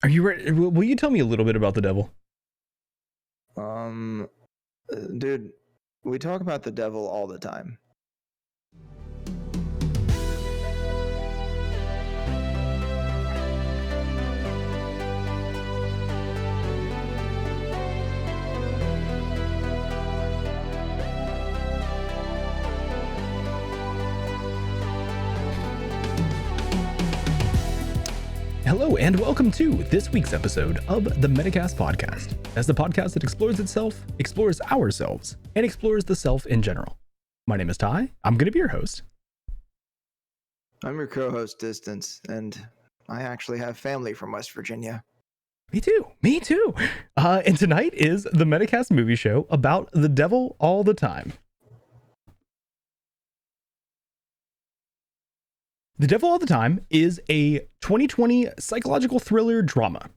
Are you ready? Will you tell me a little bit about the devil? Um, Dude, we talk about the devil all the time. Hello and welcome to this week's episode of the Metacast podcast. As the podcast that explores itself, explores ourselves, and explores the self in general. My name is Ty. I'm going to be your host. I'm your co-host, Distance, and I actually have family from West Virginia. Me too. And tonight is the Metacast movie show about the devil all the time. The Devil All the Time is a 2020 psychological thriller drama.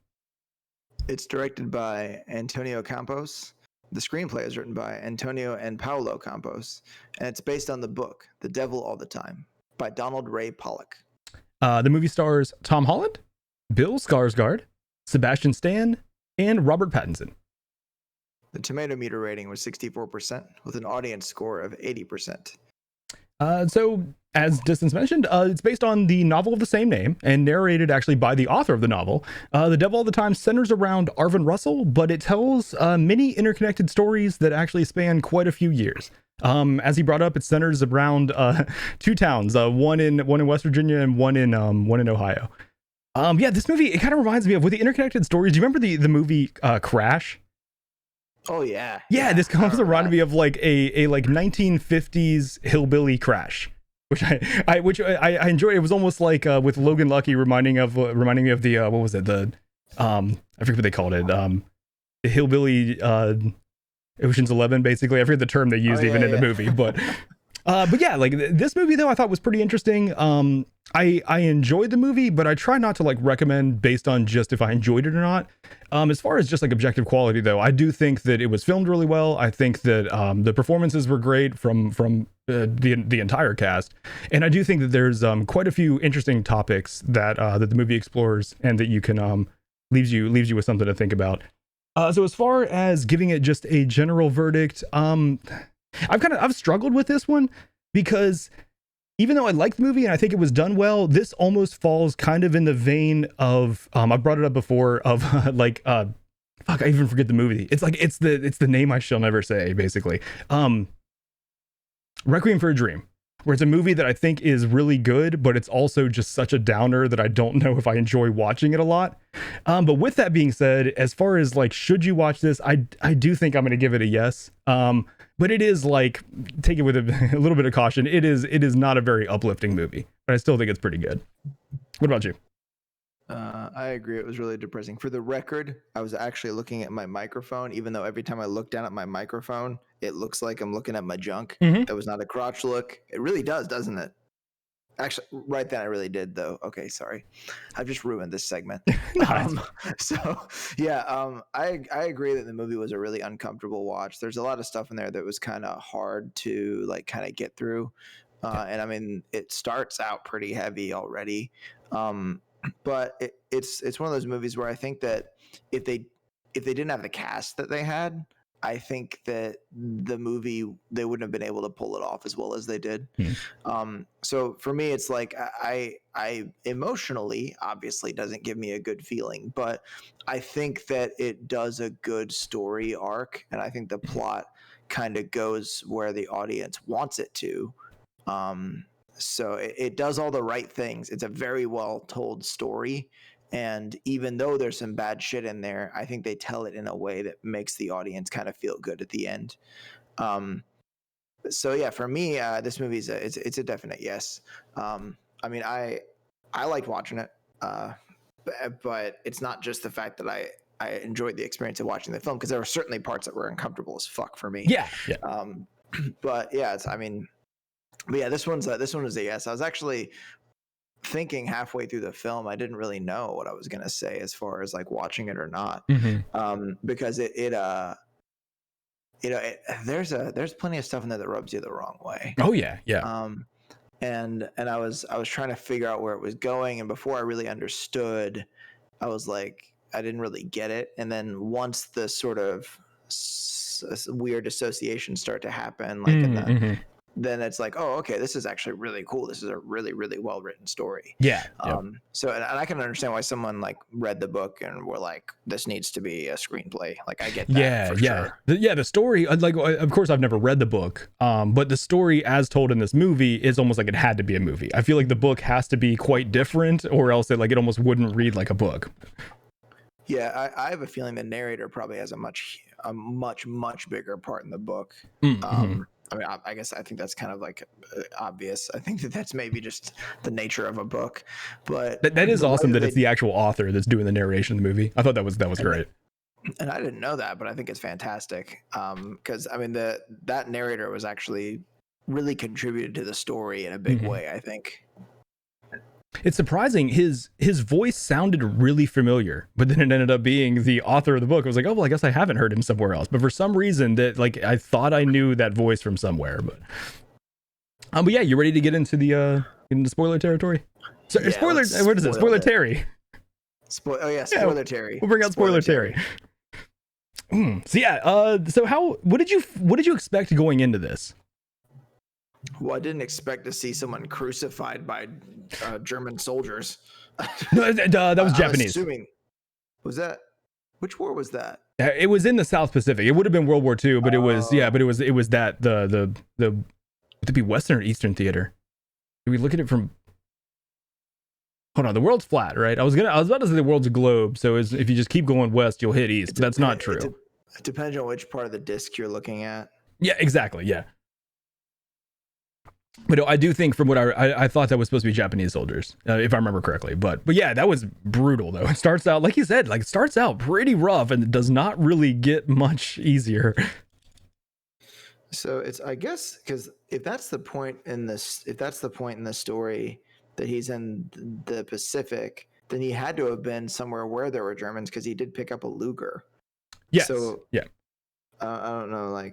It's directed by Antonio Campos. The screenplay is written by Antonio and Paulo Campos, and it's based on the book The Devil All the Time by Donald Ray Pollock. The movie stars Tom Holland, Bill Skarsgård, Sebastian Stan, and Robert Pattinson. The tomato meter rating was 64% with an audience score of 80%. So, as Distance mentioned, it's based on the novel of the same name and narrated actually by the author of the novel. The Devil All the Time centers around Arvin Russell, but it tells many interconnected stories that actually span quite a few years. As he brought up, it centers around two towns, one in West Virginia and one in Ohio. This movie, it kind of reminds me of, with the interconnected stories. Do you remember the movie Crash? Oh yeah. This comes around me of like a like 1950s hillbilly Crash, which I enjoyed. It was almost like with Logan Lucky reminding me of the what was it, the I forget what they called it, the hillbilly Ocean's 11, basically. I forget the term they used in the movie, but yeah, like this movie though I thought was pretty interesting. I enjoyed the movie, but I try not to like recommend based on just if I enjoyed it or not. As far as just like objective quality though, I do think that it was filmed really well. I think that the performances were great from the entire cast, and I do think that there's quite a few interesting topics that that the movie explores and that you can leaves you with something to think about. So as far as giving it just a general verdict, I've struggled with this one because even though I like the movie and I think it was done well, this almost falls kind of in the vein of I brought it up before of I even forget the movie. It's like it's the name I shall never say, basically. Requiem for a Dream, where it's a movie that I think is really good, but it's also just such a downer that I don't know if I enjoy watching it a lot. But with that being said, as far as like, should you watch this? I do think I'm going to give it a yes. But it is like, take it with a little bit of caution. It is not a very uplifting movie, but I still think it's pretty good. What about you? I agree. It was really depressing. For the record, I was actually looking at my microphone, even though every time I look down at my microphone, it looks like I'm looking at my junk. Mm-hmm. That was not a crotch look. It really does, doesn't it? Actually, right then I really did, though. Okay, sorry. I've just ruined this segment. Nice. I agree that the movie was a really uncomfortable watch. There's a lot of stuff in there that was kind of hard to like kind of get through. And I mean, it starts out pretty heavy already. But it's one of those movies where I think that if they didn't have the cast that they had, I think that the movie, they wouldn't have been able to pull it off as well as they did. So for me, it's like I emotionally obviously doesn't give me a good feeling, but I think that it does a good story arc, and I think the plot kind of goes where the audience wants it to. So it does all the right things. It's a very well told story. And even though there's some bad shit in there, I think they tell it in a way that makes the audience kind of feel good at the end. So yeah, for me, this movie is it's a definite yes. I mean, I liked watching it, but it's not just the fact that I enjoyed the experience of watching the film, because there were certainly parts that were uncomfortable as fuck for me. Yeah. But yeah, this one was a yes. I was actually thinking halfway through the film, I didn't really know what I was gonna say as far as like watching it or not, because there's plenty of stuff in there that rubs you the wrong way. Oh yeah. And I was trying to figure out where it was going, and before I really understood, I was like, didn't really get it. And then once the sort of weird associations start to happen, like in the then it's like, oh, okay, this is actually really cool. This is a really, really well written story. Yeah. So, and I can understand why someone like read the book and were like, this needs to be a screenplay. Like, I get that. Sure. The story, like, of course, I've never read the book, but the story as told in this movie is almost like it had to be a movie. I feel like the book has to be quite different, or else it almost wouldn't read like a book. Yeah, I have a feeling the narrator probably has a much bigger part in the book. I mean, I guess I think that's kind of like obvious. I think that's maybe just the nature of a book, but that is awesome that it's the actual author that's doing the narration of the movie. I thought that was great. And I didn't know that, but I think it's fantastic. Because I mean, that narrator was actually really contributed to the story in a big way, I think. It's surprising. His voice sounded really familiar, but then it ended up being the author of the book. I was like, oh, well, I guess I haven't heard him somewhere else. But for some reason that I thought I knew that voice from somewhere. But yeah, you ready to get into the spoiler territory? So, yeah, spoiler. What is it? Spoiler Terry. Spoiler Terry. We'll bring out spoiler Terry. So yeah. So what did you expect going into this? Well, I didn't expect to see someone crucified by German soldiers. No, that was Japanese. Was that, which war was that? It was in the South Pacific. It would have been World War II, but it was that would it be Western or Eastern theater? Did we look at it from? Hold on, the world's flat, right? I was about to say the world's a globe. So if you just keep going west, you'll hit east. That's not true. It depends on which part of the disc you're looking at. Yeah, exactly. Yeah. But I do think from what I thought that was supposed to be Japanese soldiers, if I remember correctly. But yeah, that was brutal though. It starts out, like you said, it starts out pretty rough and it does not really get much easier. So it's, I guess, because if that's the point in the story that he's in the Pacific, then he had to have been somewhere where there were Germans, because he did pick up a Luger. Yes. So yeah. I don't know,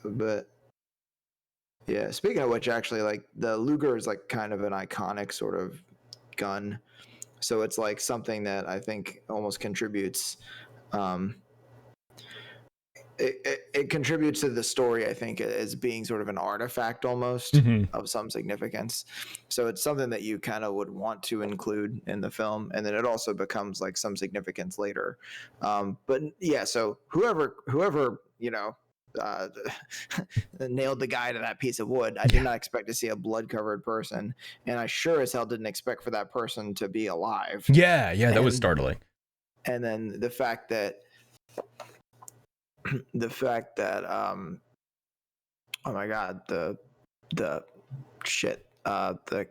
but. Yeah, speaking of which, actually, the Luger is kind of an iconic sort of gun, so it's something that I think almost contributes. It contributes to the story, I think, as being sort of an artifact almost of some significance. So it's something that you kind of would want to include in the film, and then it also becomes some significance later. But yeah, so whoever nailed the guy to that piece of wood. I did not expect to see a blood-covered person, and I sure as hell didn't expect for that person to be alive. Yeah, that was startling. And then the fact that oh my god, the shit, Willard,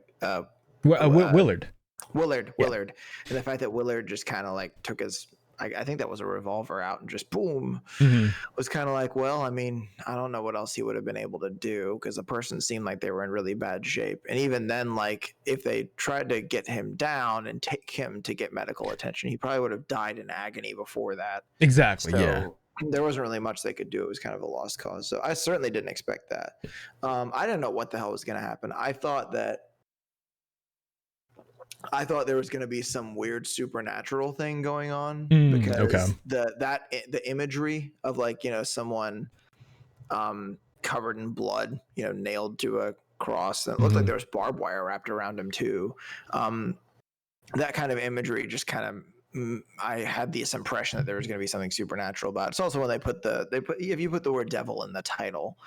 and the fact that Willard just kind of took his, I think that was a revolver out and just boom, was kind of well, I mean, I don't know what else he would have been able to do, because the person seemed like they were in really bad shape. And even then, if they tried to get him down and take him to get medical attention, he probably would have died in agony before that. Exactly. So yeah. There wasn't really much they could do. It was kind of a lost cause. So I certainly didn't expect that. I didn't know what the hell was going to happen. I thought there was going to be some weird supernatural thing going on, because the imagery of someone covered in blood, nailed to a cross, and it looked like there was barbed wire wrapped around him too. That kind of imagery just kind of, I had this impression that there was going to be something supernatural about it. It's also when if you put the word devil in the title,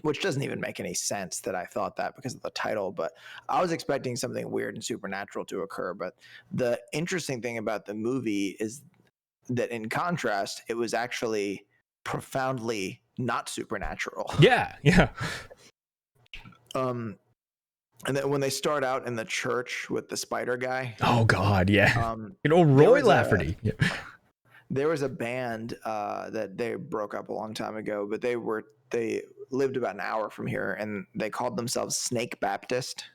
which doesn't even make any sense that I thought that because of the title, but I was expecting something weird and supernatural to occur. But the interesting thing about the movie is that, in contrast, it was actually profoundly not supernatural. Yeah. And then when they start out in the church with the spider guy. Oh God, yeah. Roy Lafferty. There was a band that they broke up a long time ago, but they lived about an hour from here, and they called themselves Snake Baptist.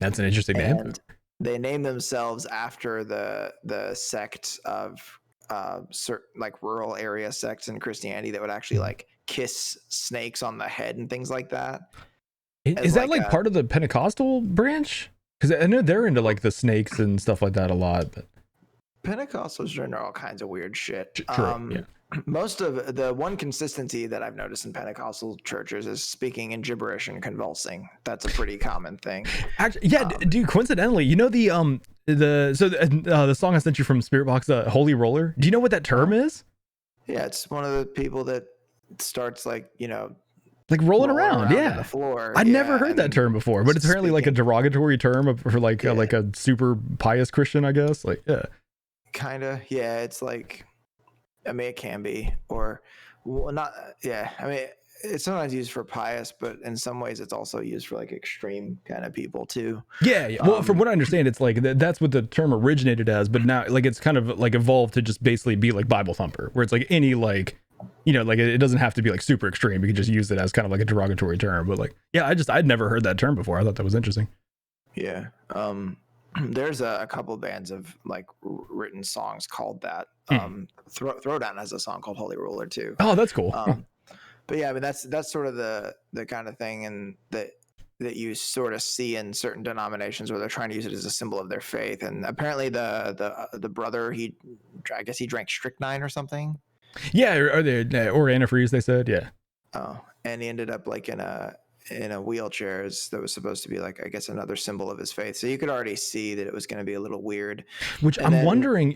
That's an interesting name. They named themselves after the sect of certain rural area sects in Christianity that would actually kiss snakes on the head and things like that. Is that part of the Pentecostal branch? Because I know they're into the snakes and stuff like that a lot. But Pentecostals are into all kinds of weird shit. True. Yeah. Most of the one consistency that I've noticed in Pentecostal churches is speaking in gibberish and convulsing. That's a pretty common thing. Actually, yeah, dude. Coincidentally, you know the song I sent you from Spiritbox, Holy Roller. Do you know what that term is? Yeah, it's one of the people that starts like rolling around. Yeah, on the floor. I'd never heard that term before, but it's apparently like a derogatory term for like a super pious Christian, I guess. Like, yeah, kinda. Yeah, it's like, I mean, it can be, or not. Yeah, I mean, it's sometimes used for pious, but in some ways, it's also used for like extreme kind of people too. Yeah. Well, from what I understand, it's like that's what the term originated as, but now like it's kind of like evolved to just basically be like Bible thumper, where it's like any like, like it doesn't have to be like super extreme. You can just use it as kind of like a derogatory term. But like, yeah, I'd never heard that term before. I thought that was interesting. Yeah. There's a couple of bands of like written songs called that. Throwdown has a song called Holy Roller too. Oh, that's cool. But yeah, I mean that's sort of the kind of thing and that you sort of see in certain denominations where they're trying to use it as a symbol of their faith. And apparently the brother, I guess he drank strychnine or something. Yeah, or antifreeze, they said. Yeah. Oh, and he ended up like in a wheelchair. That was supposed to be like, I guess, another symbol of his faith. So you could already see that it was going to be a little weird. Which I'm wondering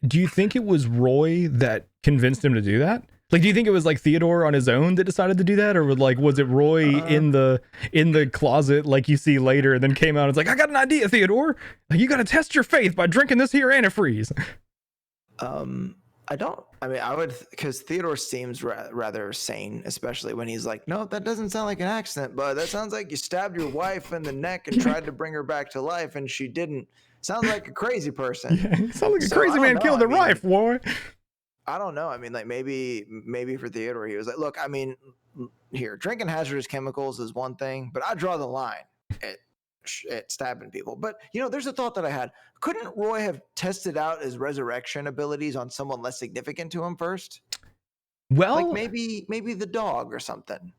do you think it was Roy that convinced him to do that? Like, do you think it was like Theodore on his own that decided to do that, or was it Roy in the closet like you see later, and then came out and was like, I got an idea, Theodore. Like, you got to test your faith by drinking this here antifreeze. I would, because Theodore seems rather sane, especially when he's like, no, that doesn't sound like an accident, but that sounds like you stabbed your wife in the neck and tried to bring her back to life, and she didn't. Sounds like a crazy person. Yeah, sounds like a crazy man killed a wife, boy. I don't know. I mean, like maybe for Theodore, he was like, look, I mean, here, drinking hazardous chemicals is one thing, but I draw the line at stabbing people. But there's a thought that I had. Couldn't Roy have tested out his resurrection abilities on someone less significant to him first? Well, like maybe the dog or something.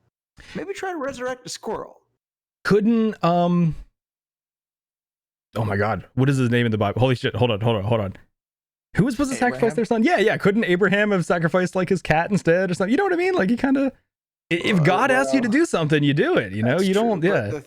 Maybe try to resurrect a squirrel. Couldn't oh my God, what is his name in the Bible? Holy shit! Hold on. Who was supposed to sacrifice their son? Yeah. Couldn't Abraham have sacrificed like his cat instead or something? You know what I mean? Like, he kind of, if God asks you to do something, you do it. You don't. True, yeah.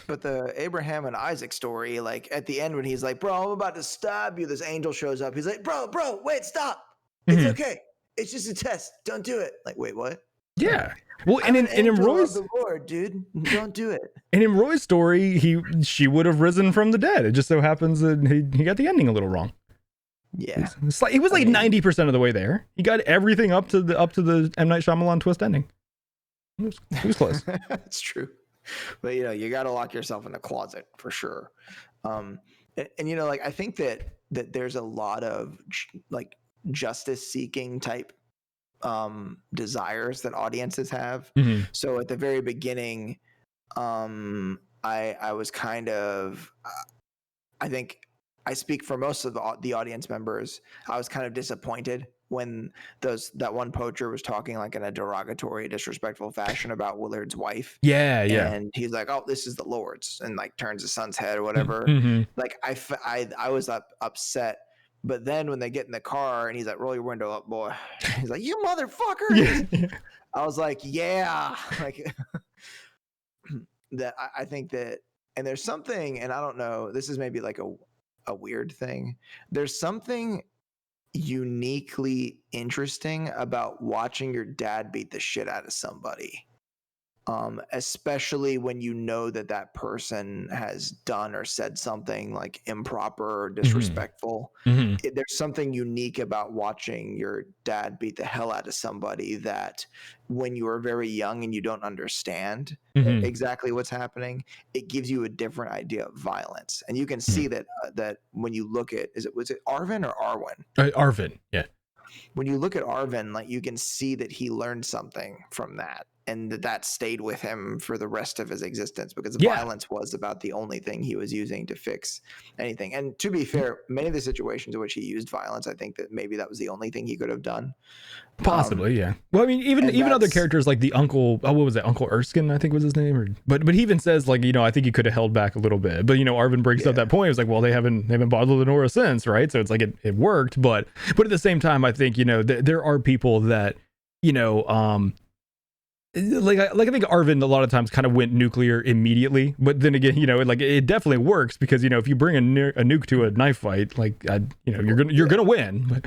But the Abraham and Isaac story, like at the end when he's like, bro, I'm about to stab you, this angel shows up. He's like, bro, wait, stop. It's okay. It's just a test. Don't do it. Like, wait, what? Yeah. Well, and in Roy's, of the Lord, dude, don't do it. And in Roy's story, she would have risen from the dead. It just so happens that he got the ending a little wrong. Yeah, he was like 90% of the way there. He got everything up to the M. Night Shyamalan twist ending. It was close. That's true. But you got to lock yourself in the closet for sure. And like I think that there's a lot of like justice seeking type desires that audiences have. Mm-hmm. So at the very beginning, I was kind of I think I speak for most of the audience members. I was kind of disappointed when that one poacher was talking like in a derogatory, disrespectful fashion about Willard's wife. Yeah. And he's like, "Oh, this is the Lord's," and like turns his son's head or whatever. Mm-hmm. Like I was upset. But then when they get in the car and he's like, "Roll your window up, boy," he's like, "You motherfucker!" Yeah. I was like, "Yeah," like that. I think that, and there's something, and I don't know. This is maybe like a weird thing. There's something uniquely interesting about watching your dad beat the shit out of somebody, especially when you know that person has done or said something like improper or disrespectful. Mm-hmm. There's something unique about watching your dad beat the hell out of somebody that when you are very young and you don't understand exactly what's happening, it gives you a different idea of violence. And you can see that when you look at, was it Arvin or Arwen? Arvin, yeah. When you look at Arvin, like you can see that he learned something from that. that stayed with him for the rest of his existence, because Yeah. violence was about the only thing he was using to fix anything. And to be fair, many of the situations in which he used violence, I think that maybe that was the only thing he could have done. Possibly, yeah. Well, I mean, even other characters like the uncle, what was it, Uncle Erskine, I think was his name, but he even says, like, you know, I think he could have held back a little bit, but, you know, Arvin breaks up that point. It was like, well, they haven't bothered Lenora since, right? So it's like it worked, but at the same time, I think, you know, there are people that, you know, like I think Arvin a lot of times kind of went nuclear immediately, but then again, you know, it definitely works because, you know, if you bring a nuke to a knife fight, like, you know, you're gonna win. But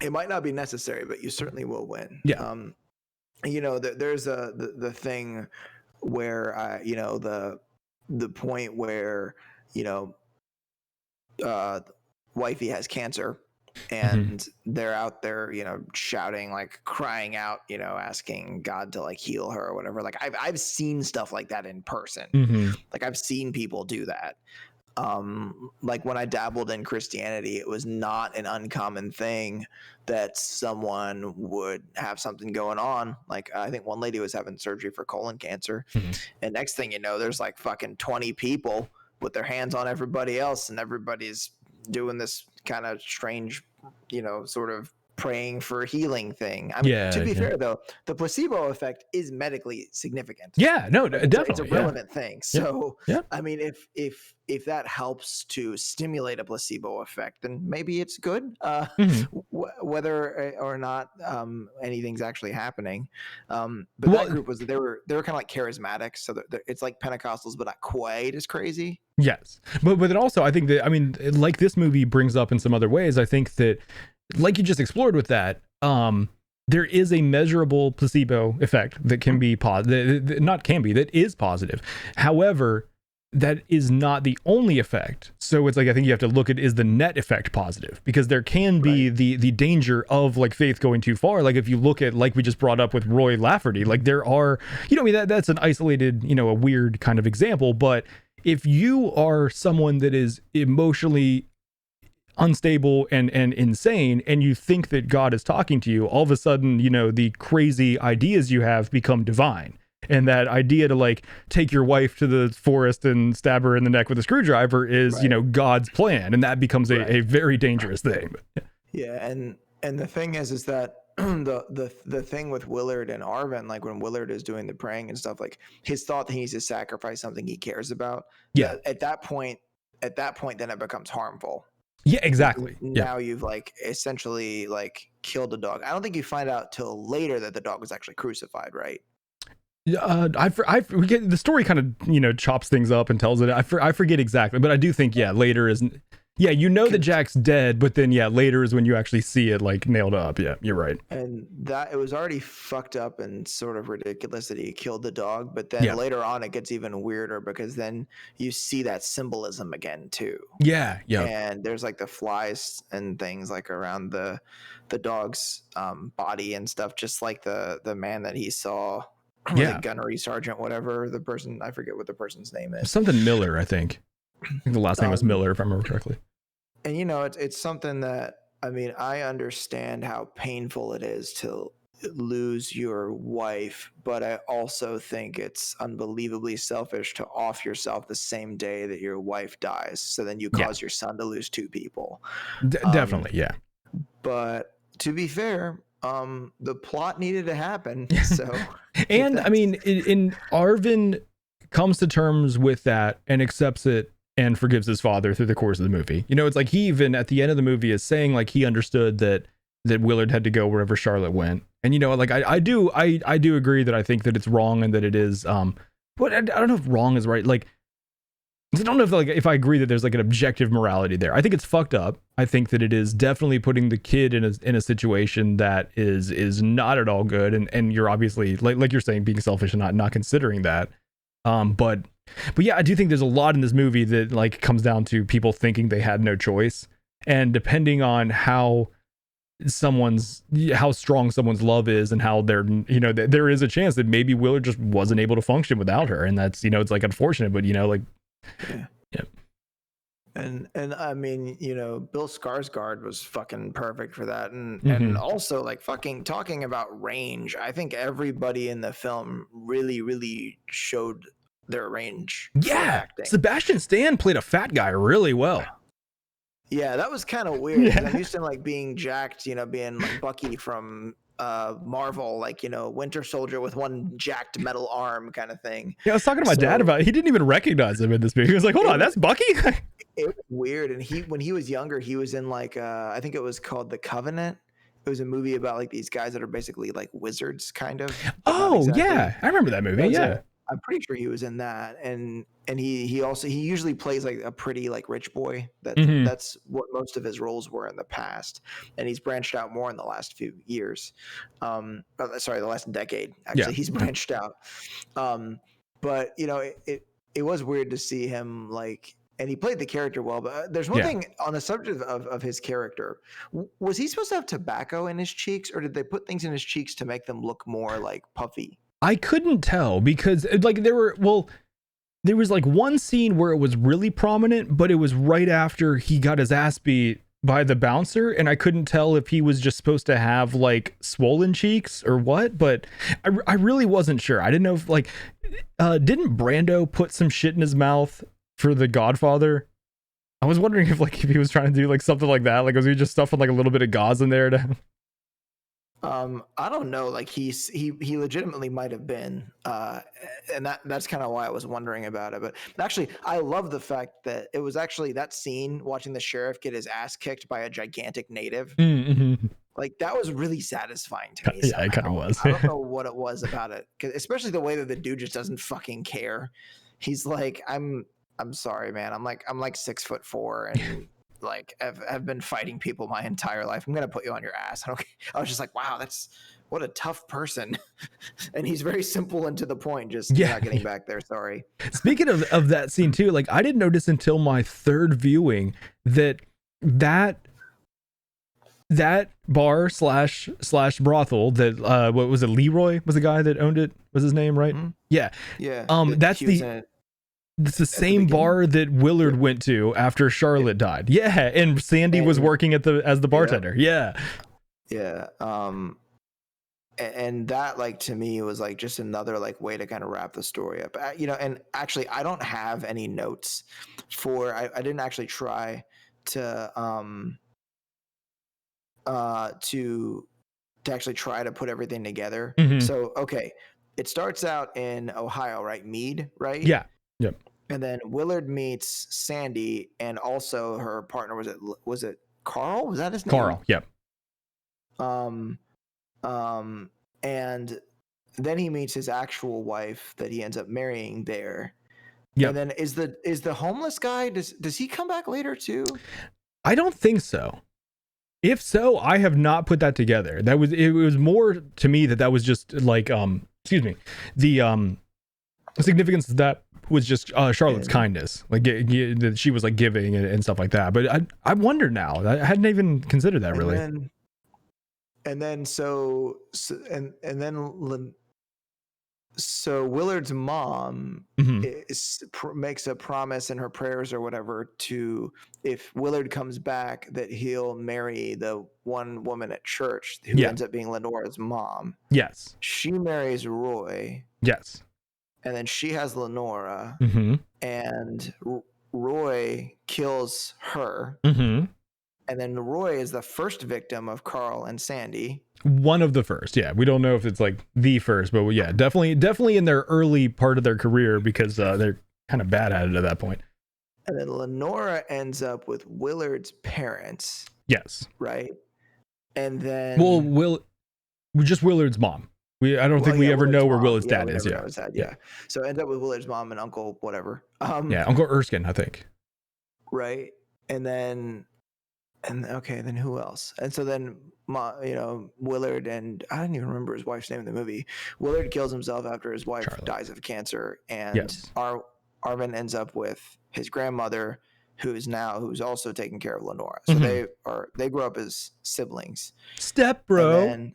it might not be necessary, but you certainly will win. Yeah. You know, there's the thing where, you know, the point where, you know, wifey has cancer and they're out there, you know, shouting, like crying out, you know, asking God to like heal her or whatever. Like I've seen stuff like that in person. Like I've seen people do that. Like when I dabbled in Christianity, it was not an uncommon thing that someone would have something going on. Like I think one lady was having surgery for colon cancer, and next thing you know, there's like fucking 20 people with their hands on everybody else, and everybody's doing this kind of strange, you know, sort of praying for healing thing. I mean, to be fair though, the placebo effect is medically significant. Yeah, no, definitely. It's a relevant thing. So, I mean, if that helps to stimulate a placebo effect, then maybe it's good. Whether or not anything's actually happening. But that group they were kind of like charismatic, so it's like Pentecostals, but not quite as crazy. Yes, but then also I think that, I mean, like this movie brings up in some other ways, I think that, like you just explored with that, there is a measurable placebo effect that can be positive, that is positive. However, that is not the only effect. So it's like, I think you have to look at, is the net effect positive? Because there can be the danger of like faith going too far. Like if you look at, like we just brought up with Roy Lafferty, like there are, you know, I mean, that's an isolated, you know, a weird kind of example, but if you are someone that is emotionally unstable and insane, and you think that God is talking to you, all of a sudden, you know, the crazy ideas you have become divine. And that idea to like take your wife to the forest and stab her in the neck with a screwdriver is, you know, God's plan. And that becomes a very dangerous thing. Yeah. And the thing is that the thing with Willard and Arvin, like when Willard is doing the praying and stuff, like his thought that he needs to sacrifice something he cares about. Yeah. At that point, then it becomes harmful. Yeah, exactly. Now you've like essentially like killed a dog. I don't think you find out till later that the dog was actually crucified, right? I forget, the story kind of, you know, chops things up and tells it. I forget exactly, but I do think later is, you know that Jack's dead, but then later is when you actually see it like nailed up. Yeah, you're right. And that it was already fucked up and sort of ridiculous that he killed the dog, but then later on it gets even weirder because then you see that symbolism again too. Yeah. And there's like the flies and things like around the dog's body and stuff, just like the man that he saw. The gunnery sergeant, whatever the person, I forget what the person's name is. Something Miller, I think the last name was Miller, if I remember correctly. And you know, it's something that, I mean, I understand how painful it is to lose your wife, but I also think it's unbelievably selfish to off yourself the same day that your wife dies, so then you cause your son to lose two people. Definitely, But to be fair, the plot needed to happen. So, and I mean, in Arvin comes to terms with that and accepts it and forgives his father through the course of the movie. You know, it's like he even at the end of the movie is saying like he understood that Willard had to go wherever Charlotte went. And you know, like I do agree that I think that it's wrong and that it is but I don't know if wrong is right. Like I don't know if I agree that there's like an objective morality there. I think it's fucked up. I think that it is definitely putting the kid in a situation that is not at all good, and you're obviously like you're saying, being selfish and not considering that. But yeah, I do think there's a lot in this movie that like comes down to people thinking they had no choice, and depending on how strong someone's love is and how they're, you know, there is a chance that maybe Willard just wasn't able to function without her, and that's, you know, it's like unfortunate, but you know, like. Yeah. And I mean, you know, Bill Skarsgård was fucking perfect for that, and Mhm. also like fucking talking about range. I think everybody in the film really showed their range for Yeah, acting. Sebastian Stan played a fat guy really well. Yeah, that was kind of weird because I'm Yeah. used to him like being jacked, you know, being like Bucky from Marvel, like, you know, Winter Soldier with one jacked metal arm kind of thing. Yeah, I was talking to my dad So about it. He didn't even recognize him in this movie. He was like, hold it on, was that's Bucky? it was weird. And when he was younger, he was in like I think it was called The Covenant. It was a movie about like these guys that are basically like wizards, kind of, but not Oh, exactly. yeah. I remember that movie. That was Yeah. it. I'm pretty sure he was in that, and he also he usually plays like a pretty like rich boy. Mhm. That's what most of his roles were in the past, and he's branched out more in the last few years. Sorry, the last decade Yeah. actually. He's branched out. But you know, it was weird to see him like, and he played the character well. But there's one Yeah. thing on the subject of his character. Was he supposed to have tobacco in his cheeks, or did they put things in his cheeks to make them look more like puffy? I couldn't tell because like there was like one scene where it was really prominent, but it was right after he got his ass beat by the bouncer, and I couldn't tell if he was just supposed to have like swollen cheeks or what, but I really wasn't sure. I didn't know if like didn't Brando put some shit in his mouth for The Godfather? I was wondering if like if he was trying to do like something like that, like was he just stuffing like a little bit of gauze in there to I don't know. Like he legitimately might have been, and that's kind of why I was wondering about it. But actually, I love the fact that it was actually that scene watching the sheriff get his ass kicked by a gigantic native. Mm-hmm. Like that was really satisfying to me. Yeah, it kind of Somehow. was. I don't know what it was about it, especially the way that the dude just doesn't fucking care. He's like, I'm sorry, man. I'm like 6'4" and like have been fighting people my entire life. I'm gonna put you on your ass. I was just like, wow, that's what a tough person. And he's very simple and to the point. Just you're Yeah. not getting back there. Sorry. Speaking of that scene too, like I didn't notice until my third viewing that bar slash brothel that what was it, Leroy was the guy that owned it, was his name, right? Mm-hmm. Yeah. Yeah. That's the same bar that Willard went to after Charlotte died. Yeah, and Sandy was working as the bartender. Yeah. Yeah. And that, like, to me was like just another like way to kind of wrap the story up. You know, and actually I don't have any notes for I didn't actually try to to actually try to put everything together. Mhm. So okay, it starts out in Ohio, right? Meade, right? Yeah. Yep. And then Willard meets Sandy, and also her partner, was it Carl? Was that his name? Carl. Yep. And then he meets his actual wife that he ends up marrying there. Yep. And then is the homeless guy, does he come back later too? I don't think so. If so, I have not put that together. It was more to me that was just like excuse me, the significance of that was just Charlotte's kindness, like that she was like giving and stuff like that. But I wonder now. I hadn't even considered that really. And then so Willard's mom makes a promise in her prayers or whatever to, if Willard comes back, that he'll marry the one woman at church who ends up being Lenora's mom. Yes. She marries Roy. Yes. And then she has Lenora. Mm-hmm. And Roy kills her. Mm-hmm. And then Roy is the first victim of Carl and Sandy. One of the first, yeah. We don't know if it's like the first, but yeah, definitely in their early part of their career, because they're kind of bad at it at that point. And then Lenora ends up with Willard's parents. Yes. Right. And then just Willard's mom. I don't think we ever know where Willard's dad is. Yeah. So ends up with Willard's mom and uncle whatever. Uncle Erskine, I think. Right. And okay, then who else? And so then, Willard, and I don't even remember his wife's name in the movie. Willard kills himself after his wife dies of cancer, and Arvin ends up with his grandmother, who's also taking care of Lenora. So they grow up as siblings. Step bro.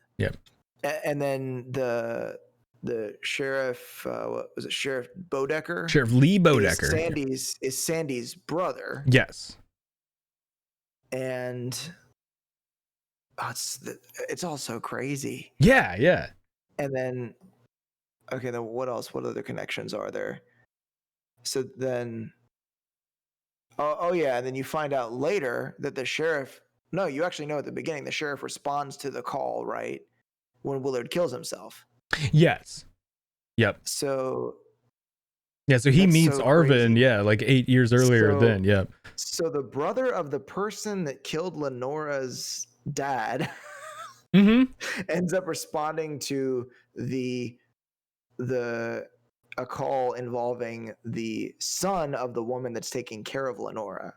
And then the the sheriff, what was it, Sheriff Bodecker? Sheriff Lee Bodecker. Is Sandy's brother. Yes. And it's all so crazy. Yeah, yeah. And then, okay, then what else? What other connections are there? So then, oh yeah, and then you find out later that the sheriff. No, you actually know at the beginning the sheriff responds to the call, right, when Willard kills himself. Yes. Yep. So. Yeah, so he meets so Arvin, crazy. yeah, like 8 years earlier. Then, yep. So the brother of the person that killed Lenora's dad ends up responding to a call involving the son of the woman that's taking care of Lenora.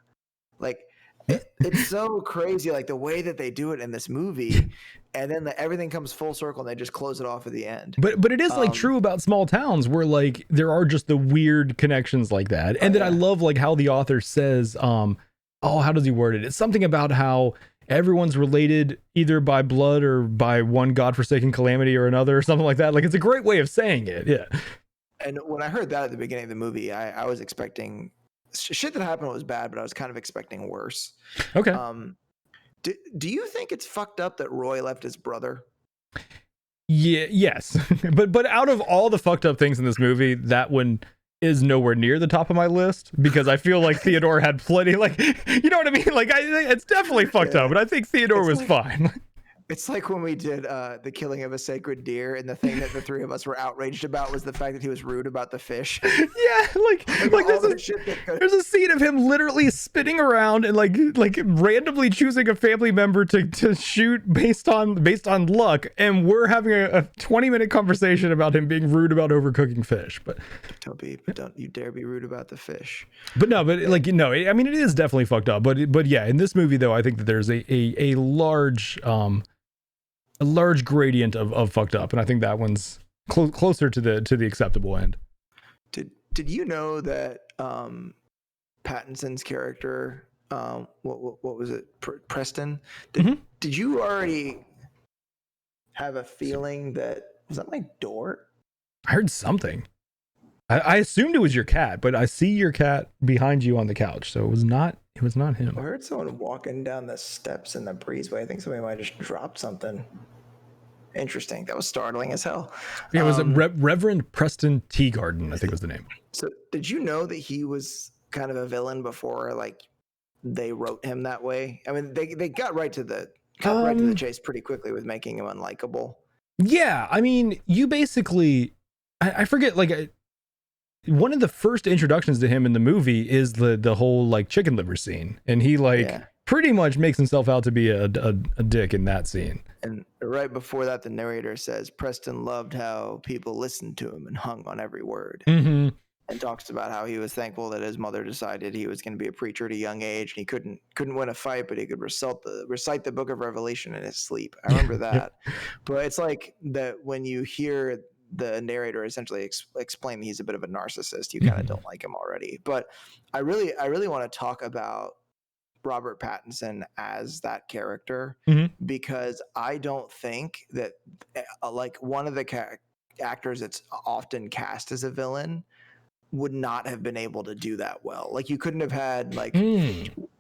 Like, it's so crazy, like the way that they do it in this movie, and then everything comes full circle and they just close it off at the end. But it is like true about small towns where like there are just the weird connections like that. And then I love like how the author says, how does he word it? It's something about how everyone's related either by blood or by one godforsaken calamity or another or something like that. Like, it's a great way of saying it. Yeah. And when I heard that at the beginning of the movie, I was expecting shit that happened was bad, but I was kind of expecting worse. Okay. Do you think it's fucked up that Roy left his brother? Yeah. Yes. but out of all the fucked up things in this movie, that one is nowhere near the top of my list, because I feel like Theodore had plenty, like, you know what I mean? Like, it's definitely fucked up, but I think Theodore was fine. It's like when we did the killing of a sacred deer, and the thing that the three of us were outraged about was the fact that he was rude about the fish. Yeah, like there's a scene of him literally spinning around and like randomly choosing a family member to shoot based on luck, and we're having a 20-minute conversation about him being rude about overcooking fish. But don't you dare be rude about the fish. But no, but like, you know, I mean, it is definitely fucked up. But yeah, in this movie though, I think that there's a large gradient of fucked up, and I think that one's closer to the acceptable end. Did you know that Pattinson's character, what was it, Preston? Did you already have a feeling that was that my door? I heard something. I assumed it was your cat, but I see your cat behind you on the couch, so it was not him. I heard someone walking down the steps in the breezeway. I think somebody might have just dropped something. Interesting. That was startling as hell. Yeah, it was Reverend Preston Teagarden, I think was the name. So did you know that he was kind of a villain before, like, they wrote him that way? I mean, they got right to the chase pretty quickly with making him unlikable. Yeah, I mean, you basically, I forget, like, one of the first introductions to him in the movie is the whole like chicken liver scene, and he pretty much makes himself out to be a dick in that scene. And right before that, the narrator says Preston loved how people listened to him and hung on every word, and talks about how he was thankful that his mother decided he was going to be a preacher at a young age, and he couldn't win a fight, but he could recite the Book of Revelation in his sleep. I remember that. But it's like that when you hear the narrator essentially explain that he's a bit of a narcissist, you kind of don't like him already. But I really want to talk about Robert Pattinson as that character, because I don't think that like one of the actors that's often cast as a villain would not have been able to do that well. Like, you couldn't have had like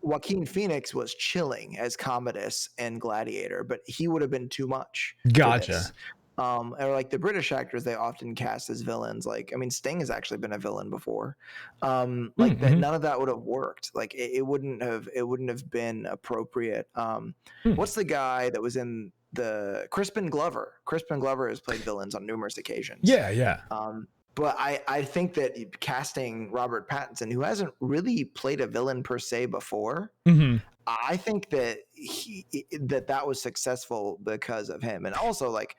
Joaquin Phoenix was chilling as Commodus and Gladiator, but he would have been too much. Gotcha. Or like the British actors they often cast as villains. Like, I mean, Sting has actually been a villain before. None of that would have worked. Like, it wouldn't have been appropriate. What's the guy that was in the Crispin Glover? Crispin Glover has played villains on numerous occasions. Yeah. But I think that casting Robert Pattinson, who hasn't really played a villain per se before, I think that that was successful because of him. And also like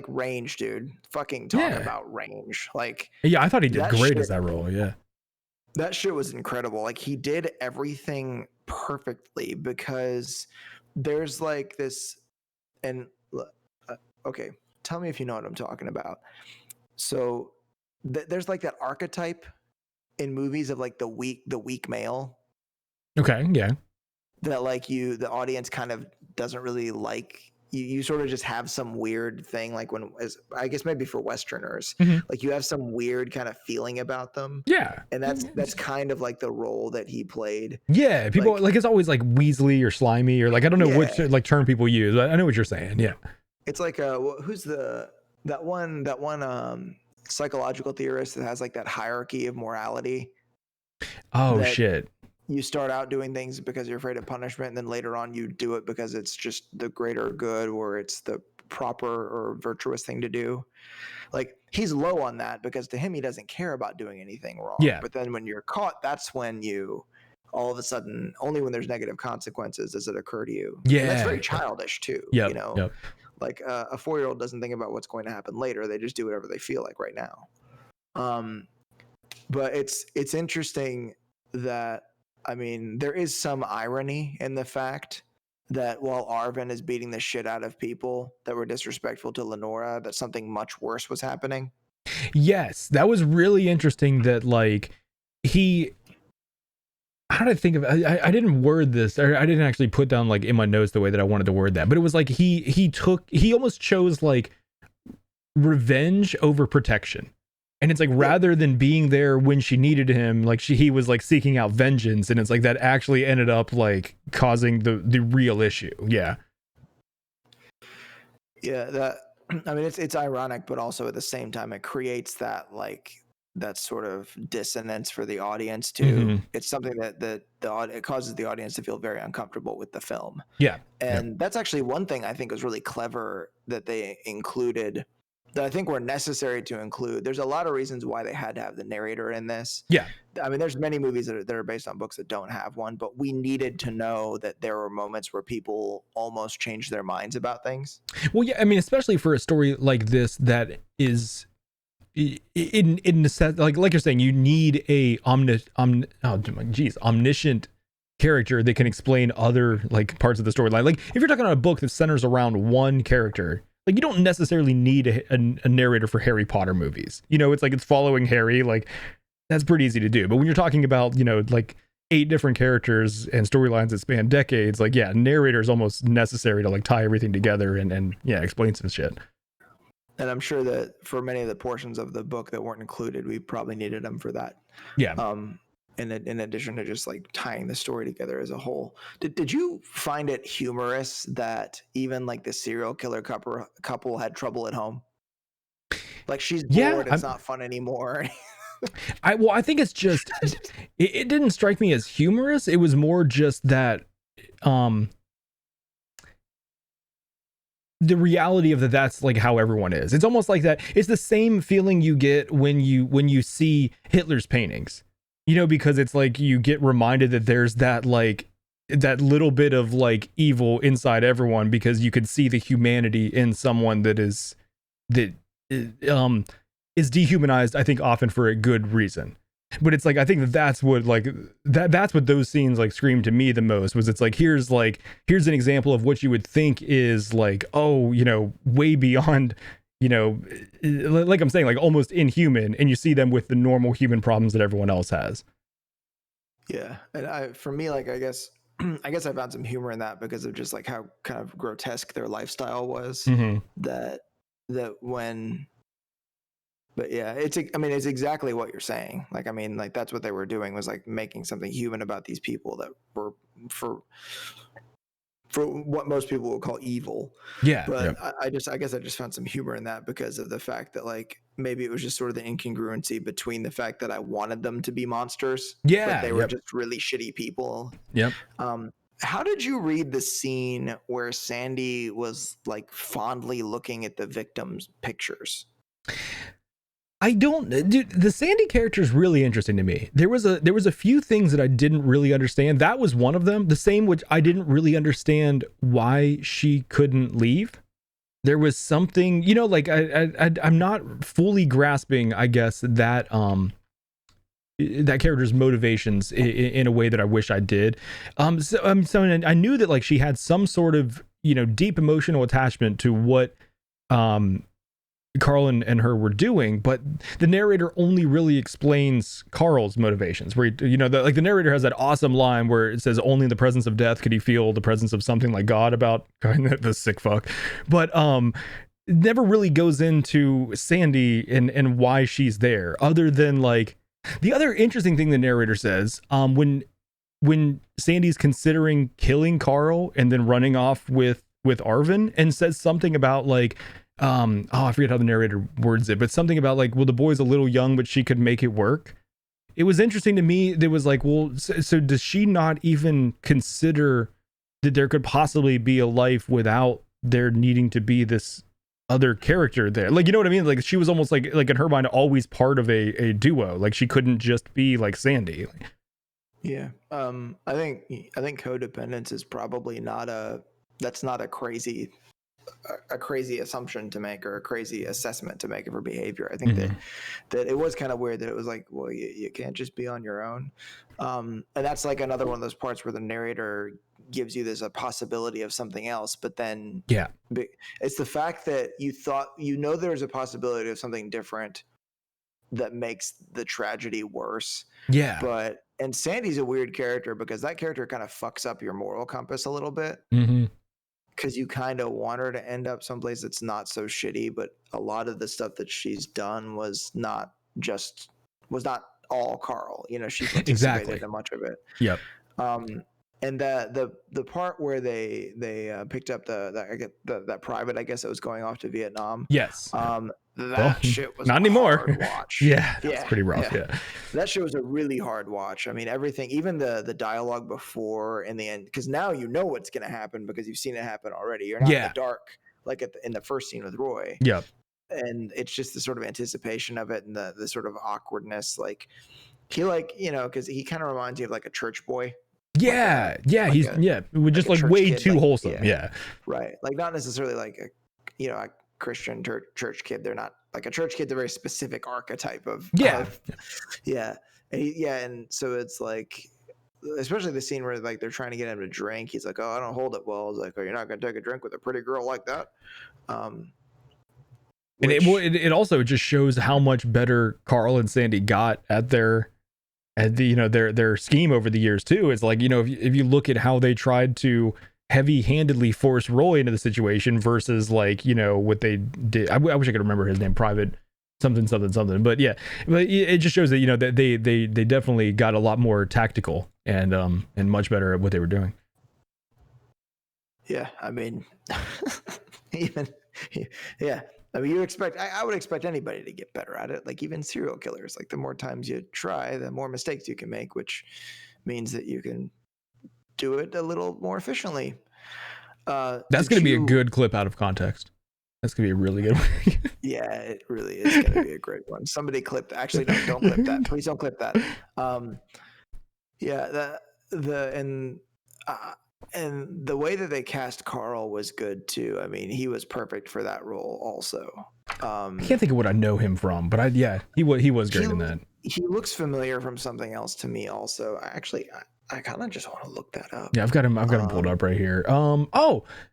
range, dude. Fucking talk about range. Like, yeah, I thought he did great as that role. Yeah. That shit was incredible. Like, he did everything perfectly, because there's like this, and okay, tell me if you know what I'm talking about. So there's like that archetype in movies of like the weak male. Okay, yeah. That like the audience kind of doesn't really like you sort of just have some weird thing, like I guess maybe for Westerners, like you have some weird kind of feeling about them. Yeah. And that's kind of like the role that he played. Yeah, people like it's always like Weasley or slimy or like I don't know which like term people use. I know what you're saying. Yeah. It's like who's that one psychological theorist that has like that hierarchy of morality. Oh shit. You start out doing things because you're afraid of punishment, and then later on you do it because it's just the greater good, or it's the proper or virtuous thing to do. Like he's low on that because to him he doesn't care about doing anything wrong. Yeah. But then when you're caught, that's when you all of a sudden, only when there's negative consequences does it occur to you. Yeah. And that's very childish too. Yep. You know, like a 4-year-old doesn't think about what's going to happen later. They just do whatever they feel like right now. But it's interesting that, I mean, there is some irony in the fact that while Arvin is beating the shit out of people that were disrespectful to Lenora, that something much worse was happening. Yes, that was really interesting that like how did I think of I didn't word this, or I didn't actually put down like in my notes the way that I wanted to word that, but it was like he almost chose like revenge over protection. And it's like rather than being there when she needed him, like he was like seeking out vengeance, and it's like that actually ended up like causing the real issue. Yeah. Yeah, I mean it's ironic, but also at the same time it creates that like that sort of dissonance for the audience too. It's something that it causes the audience to feel very uncomfortable with the film. Yeah. And that's actually one thing I think was really clever that they included, that I think were necessary to include. There's a lot of reasons why they had to have the narrator in this. Yeah. I mean, there's many movies that are based on books that don't have one, but we needed to know that there were moments where people almost changed their minds about things. Well, yeah, I mean, especially for a story like this that is in like you're saying, you need a omniscient character that can explain other like parts of the storyline. Like if you're talking about a book that centers around one character, like you don't necessarily need a narrator for Harry Potter movies. You know, it's like it's following Harry, like that's pretty easy to do. But when you're talking about, you know, like 8 different characters and storylines that span decades, like yeah, narrator is almost necessary to like tie everything together and yeah, explain some shit. And I'm sure that for many of the portions of the book that weren't included, we probably needed them for that. Yeah. In addition to just like tying the story together as a whole. Did you find it humorous that even like the serial killer couple had trouble at home? Like she's bored, it's not fun anymore. I think it's just it didn't strike me as humorous. It was more just that the reality of that's like how everyone is. It's almost like that. It's the same feeling you get when you see Hitler's paintings. You know, because it's like you get reminded that there's that like that little bit of like evil inside everyone, because you could see the humanity in someone that is dehumanized, I think often for a good reason. But it's like I think that's what like that's what those scenes like scream to me the most, was it's like here's an example of what you would think is like, oh, you know, way beyond, you know, like I'm saying, like almost inhuman, and you see them with the normal human problems that everyone else has. Yeah. And for me, like, I guess I found some humor in that because of just like how kind of grotesque their lifestyle was. But yeah, it's exactly what you're saying. Like, I mean, like that's what they were doing, was like making something human about these people that were for what most people would call evil. Yeah. But yeah. I guess I just found some humor in that because of the fact that like maybe it was just sort of the incongruency between the fact that I wanted them to be monsters. Yeah. But they were just really shitty people. Yep. How did you read the scene where Sandy was like fondly looking at the victims' pictures? Dude, the Sandy character is really interesting to me. There was a few things that I didn't really understand. That was one of them. The same, which I didn't really understand why she couldn't leave. There was something, you know, like I'm not fully grasping, I guess, that character's motivations in a way that I wish I did. So I knew that like she had some sort of, you know, deep emotional attachment to what Carl and her were doing, but the narrator only really explains Carl's motivations. Where the narrator has that awesome line where it says, "Only in the presence of death could he feel the presence of something like God." About the sick fuck, but never really goes into Sandy and why she's there, other than like the other interesting thing the narrator says when Sandy's considering killing Carl and then running off with Arvin, and says something about like. I forget how the narrator words it, but something about like, well, the boy's a little young, but she could make it work. It was interesting to me. There was like, well, so does she not even consider that there could possibly be a life without there needing to be this other character there? Like, you know what I mean? Like, she was almost like in her mind, always part of a duo. Like, she couldn't just be like Sandy. Yeah. I think codependence is probably that's not a crazy assumption to make or a crazy assessment to make of her behavior. I think that it was kind of weird that it was like, well, you can't just be on your own. And that's like another one of those parts where the narrator gives you a possibility of something else, but then it's the fact that there's a possibility of something different that makes the tragedy worse. Yeah. And Sandy's a weird character because that character kind of fucks up your moral compass a little bit. Because you kind of want her to end up someplace that's not so shitty, but a lot of the stuff that she's done was not all Carl. She participated in much of it. Yep. And the part where they picked up that private, I guess, that was going off to Vietnam. Yes. Shit was not anymore. Hard watch. That's pretty rough. Yeah. That shit was a really hard watch. I mean, everything, even the dialogue before and the end, because now you know what's going to happen because you've seen it happen already. You're not in the dark like in the first scene with Roy. Yep. And it's just the sort of anticipation of it and the sort of awkwardness. Like he because he kind of reminds you of like a church boy. Yeah. We're just like way kid, too wholesome. Yeah. Right. Like not necessarily like a Christian church kid. They're not like a church kid. They're a very specific archetype of and so it's like, especially the scene where like they're trying to get him to drink. He's like, "Oh, I don't hold it well." I was like, "Oh, you're not gonna take a drink with a pretty girl like that." And it also just shows how much better Carl and Sandy got at their scheme over the years too. It's like, if you look at how they tried to heavy-handedly force Roy into the situation versus like, what they did. I wish I could remember his name, Private something, but it just shows that, that they definitely got a lot more tactical and much better at what they were doing. Yeah. I mean, I mean, I would expect anybody to get better at it. Like even serial killers, like the more times you try, the more mistakes you can make, which means that you can do it a little more efficiently. That's going to be a good clip out of context. That's going to be a really good one. Yeah, it really is going to be a great one. Somebody clip that. Actually, no, don't clip that. Please don't clip that. And the way that they cast Carl was good too. I mean, he was perfect for that role also. I can't think of what I know him from, but he was great in that. He looks familiar from something else to me also. I kind of just want to look that up. Yeah, I've got him pulled up right here.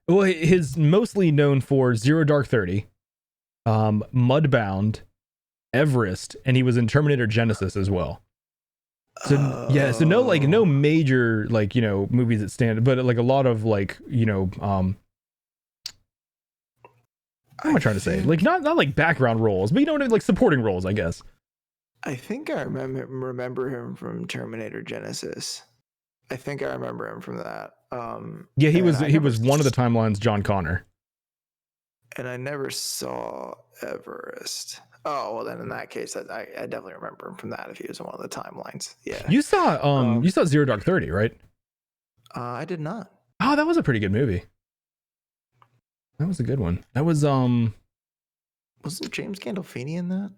He's mostly known for Zero Dark 30, Mudbound, Everest, and he was in Terminator Genesis as well. So no major movies that stand, but like a lot of what am I trying to say? Like not like background roles, but like supporting roles, I guess. I think I remember him from Terminator Genesis. I think I remember him from that. He was one of the Timeline's John Connor. And I never saw Everest. Oh, well then in that case, I definitely remember him from that if he was in one of the Timelines. Yeah. You saw Zero Dark 30, right? I did not. Oh, that was a pretty good movie. That was a good one. That was wasn't James Gandolfini in that?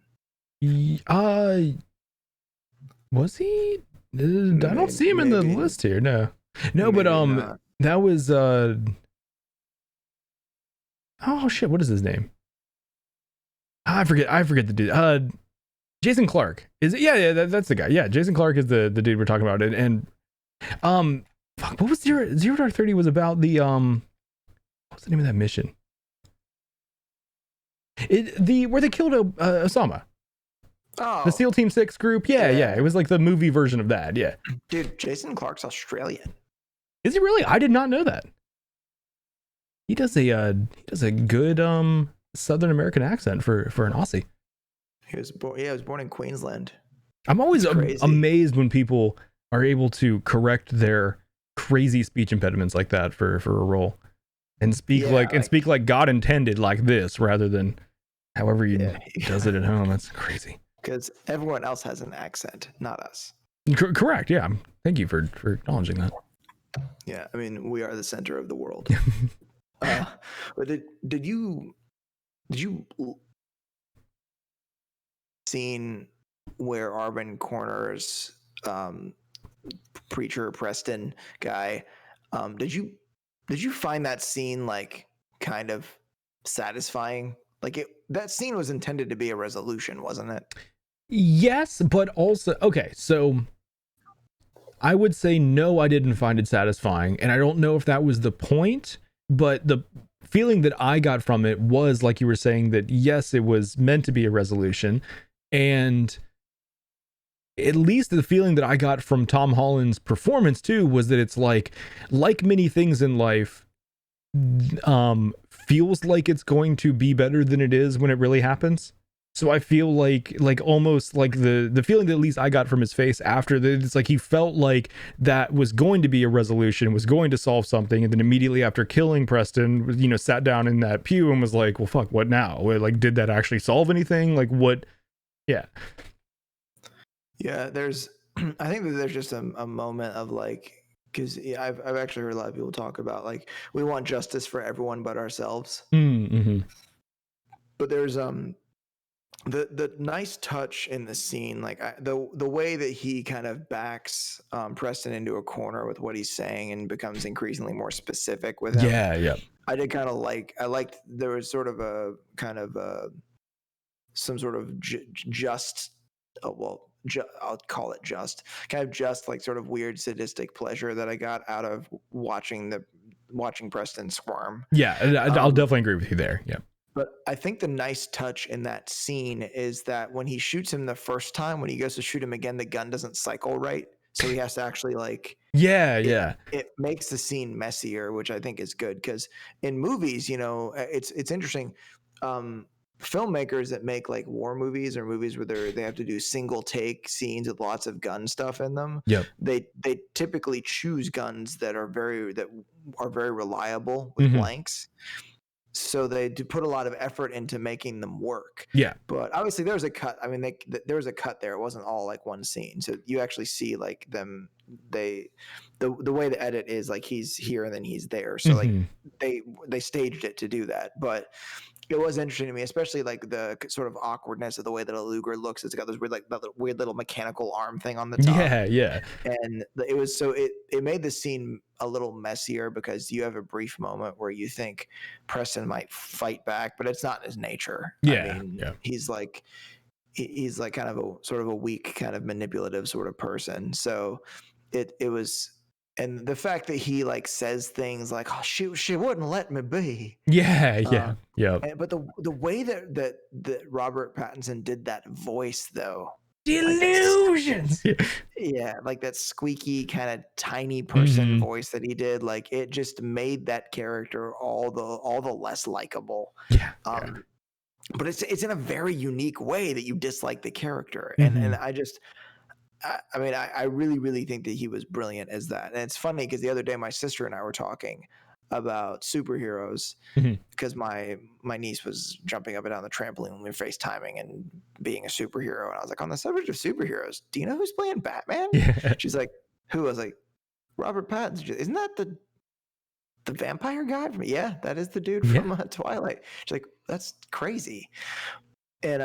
Was he? I don't see him in the list here. No, but not. That was oh shit, what is his name? I forget the dude. Jason Clarke. Is it? Yeah, that's the guy. Yeah, Jason Clarke is the dude we're talking about. And fuck, what was Zero Dark 30 was about the what's the name of that mission? Where they killed Osama. Oh, The SEAL Team 6 group. Yeah. It was like the movie version of that. Yeah. dude, Jason Clarke's Australian. Is he really? I did not know that. He does a good Southern American accent for an Aussie. He was born in Queensland. I'm always amazed when people are able to correct their crazy speech impediments like that for a role, and speak like God intended, like this, rather than however he does it at home. That's crazy. Because everyone else has an accent, not us. Correct. Yeah. Thank you for acknowledging that. Yeah, I mean, we are the center of the world. But did you seen where Arvin Corner's preacher Preston guy? Did you find that scene like kind of satisfying? Like that scene was intended to be a resolution, wasn't it? Yes, but also okay. So I would say no, I didn't find it satisfying, and I don't know if that was the point, but the feeling that I got from it was, like you were saying, that yes, it was meant to be a resolution, and at least the feeling that I got from Tom Holland's performance too was that it's like many things in life, feels like it's going to be better than it is when it really happens. So I feel like almost like the feeling that at least I got from his face after that, it's like he felt like that was going to be a resolution, was going to solve something, and then immediately after killing Preston, sat down in that pew and was like, well, fuck, what now? Like, did that actually solve anything? Like, what? Yeah. Yeah, I think that there's just a moment of like, because I've actually heard a lot of people talk about like, we want justice for everyone but ourselves. Mm-hmm. But there's the nice touch in the scene, like the way that he kind of backs Preston into a corner with what he's saying and becomes increasingly more specific with him. Yeah. I did kind of like. I liked there was sort of a kind of some sort of just. Oh well. I'll call it just like sort of weird sadistic pleasure that I got out of watching Preston squirm. Yeah, I'll definitely agree with you there. Yeah. But I think the nice touch in that scene is that when he shoots him the first time, when he goes to shoot him again, the gun doesn't cycle right. So he has to actually like, it makes the scene messier, which I think is good. Because in movies, it's interesting. Filmmakers that make like war movies or movies where they have to do single take scenes with lots of gun stuff in them. Yep. They typically choose guns that are very reliable with blanks. So they do put a lot of effort into making them work. Yeah. But obviously there's a cut. I mean, there was a cut there. It wasn't all like one scene. So you actually see like them, the way the edit is like he's here and then he's there. So like they staged it to do that. But it was interesting to me, especially like the sort of awkwardness of the way that a Luger looks. It's got those weird, like that weird little mechanical arm thing on the top. Yeah. And it was it made the scene a little messier because you have a brief moment where you think Preston might fight back, but it's not his nature. Yeah. I mean, he's like kind of a sort of a weak, kind of manipulative sort of person. So it was. And the fact that he like says things like, "Oh, she wouldn't let me be." Yeah. But the way that Robert Pattinson did that voice, though, delusions. Like that squeaky kind of tiny person voice that he did, like it just made that character all the less likable. Yeah. But it's in a very unique way that you dislike the character, and I mean, I really, really think that he was brilliant as that. And it's funny because the other day my sister and I were talking about superheroes because my niece was jumping up and down the trampoline when we were FaceTiming and being a superhero. And I was like, on the subject of superheroes, do you know who's playing Batman? Yeah. She's like, who? I was like, Robert Pattinson. Isn't that the vampire guy from? Yeah, that is the dude from Twilight. She's like, that's crazy. And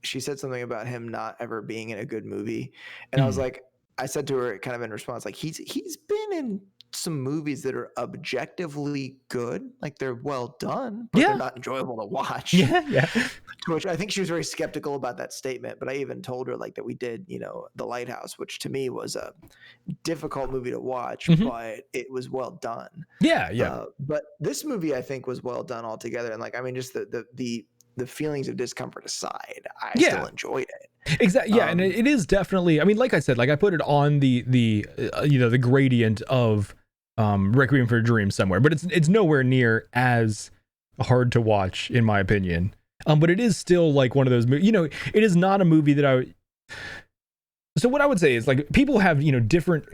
she said something about him not ever being in a good movie. And I was like, I said to her kind of in response, like, he's been in some movies that are objectively good, like they're well done, but they're not enjoyable to watch. Yeah. To which I think she was very skeptical about that statement, but I even told her like that we did, The Lighthouse, which to me was a difficult movie to watch, but it was well done. Yeah. But this movie I think was well done altogether, and like I mean, just the feelings of discomfort aside, I still enjoyed it. Exactly. Yeah, and it is definitely. I mean, like I said, like I put it on the the gradient of Requiem for a Dream somewhere, but it's nowhere near as hard to watch in my opinion. But it is still like one of those movies. It is not a movie that I. So what I would say is like people have different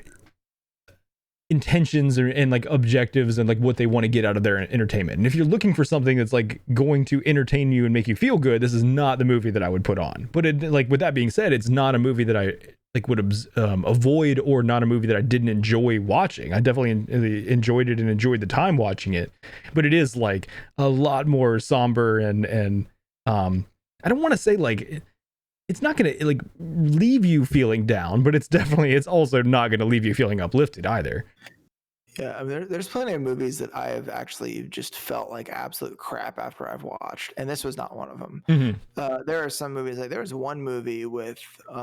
intentions and like objectives and like what they want to get out of their entertainment. And if you're looking for something that's like going to entertain you and make you feel good, this is not the movie that I would put on. But like with that being said, it's not a movie that I like would avoid, or not a movie that I didn't enjoy watching. I definitely enjoyed it and enjoyed the time watching it. But it is like a lot more somber and I don't want to say like it's not going to like leave you feeling down, but it's also not going to leave you feeling uplifted either. Yeah, I mean, there's plenty of movies that I have actually just felt like absolute crap after I've watched, and this was not one of them. There are some movies, like there was one movie with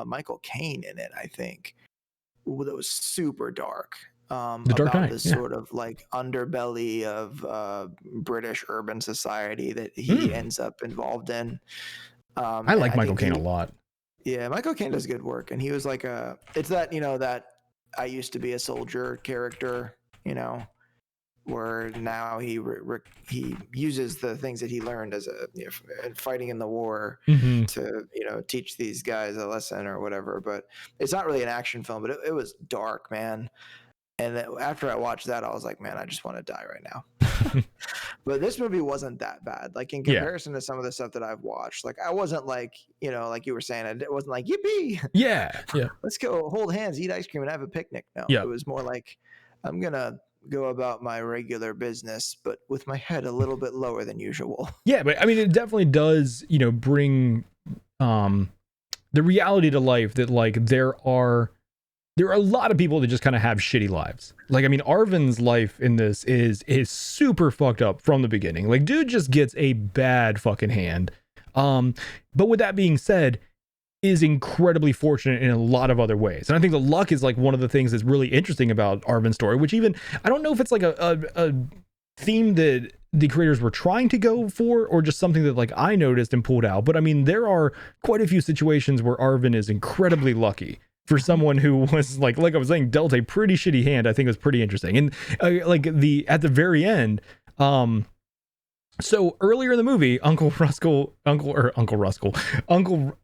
Michael Caine in it, I think, that was super dark. The Dark Knight, the sort of like underbelly of British urban society that he ends up involved in. I like Michael Caine a lot. Yeah, Michael Caine does good work, and he was like it's that that I used to be a soldier character, where now he uses the things that he learned as fighting in the war to teach these guys a lesson or whatever. But it's not really an action film, but it was dark, man. And after I watched that, I was like, man, I just want to die right now. But this movie wasn't that bad. Like in comparison to some of the stuff that I've watched, like I wasn't like, like you were saying, it wasn't like, yippee. Yeah. Let's go hold hands, eat ice cream, and have a picnic. No, it was more like, I'm going to go about my regular business, but with my head a little bit lower than usual. Yeah, but I mean, it definitely does, bring the reality to life that like there are a lot of people that just kind of have shitty lives. Like, I mean, Arvin's life in this is super fucked up from the beginning. Like, dude just gets a bad fucking hand. But with that being said, is incredibly fortunate in a lot of other ways. And I think the luck is like one of the things that's really interesting about Arvin's story, which even, I don't know if it's like a theme that the creators were trying to go for, or just something that like I noticed and pulled out. But I mean, there are quite a few situations where Arvin is incredibly lucky. For someone who was like I was saying, dealt a pretty shitty hand. I think it was pretty interesting. And at the very end, so earlier in the movie, Uncle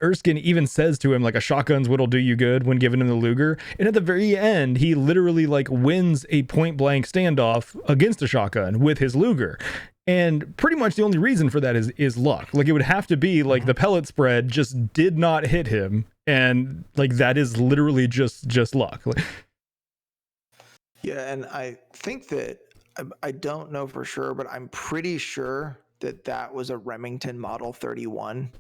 Erskine even says to him like a shotgun's what'll do you good when giving him the Luger. And at the very end, he literally like wins a point blank standoff against a shotgun with his Luger. And pretty much the only reason for that is luck. Like it would have to be like the pellet spread just did not hit him, and like that is literally just luck. Yeah, and I think that I don't know for sure, but I'm pretty sure that was a Remington Model 31.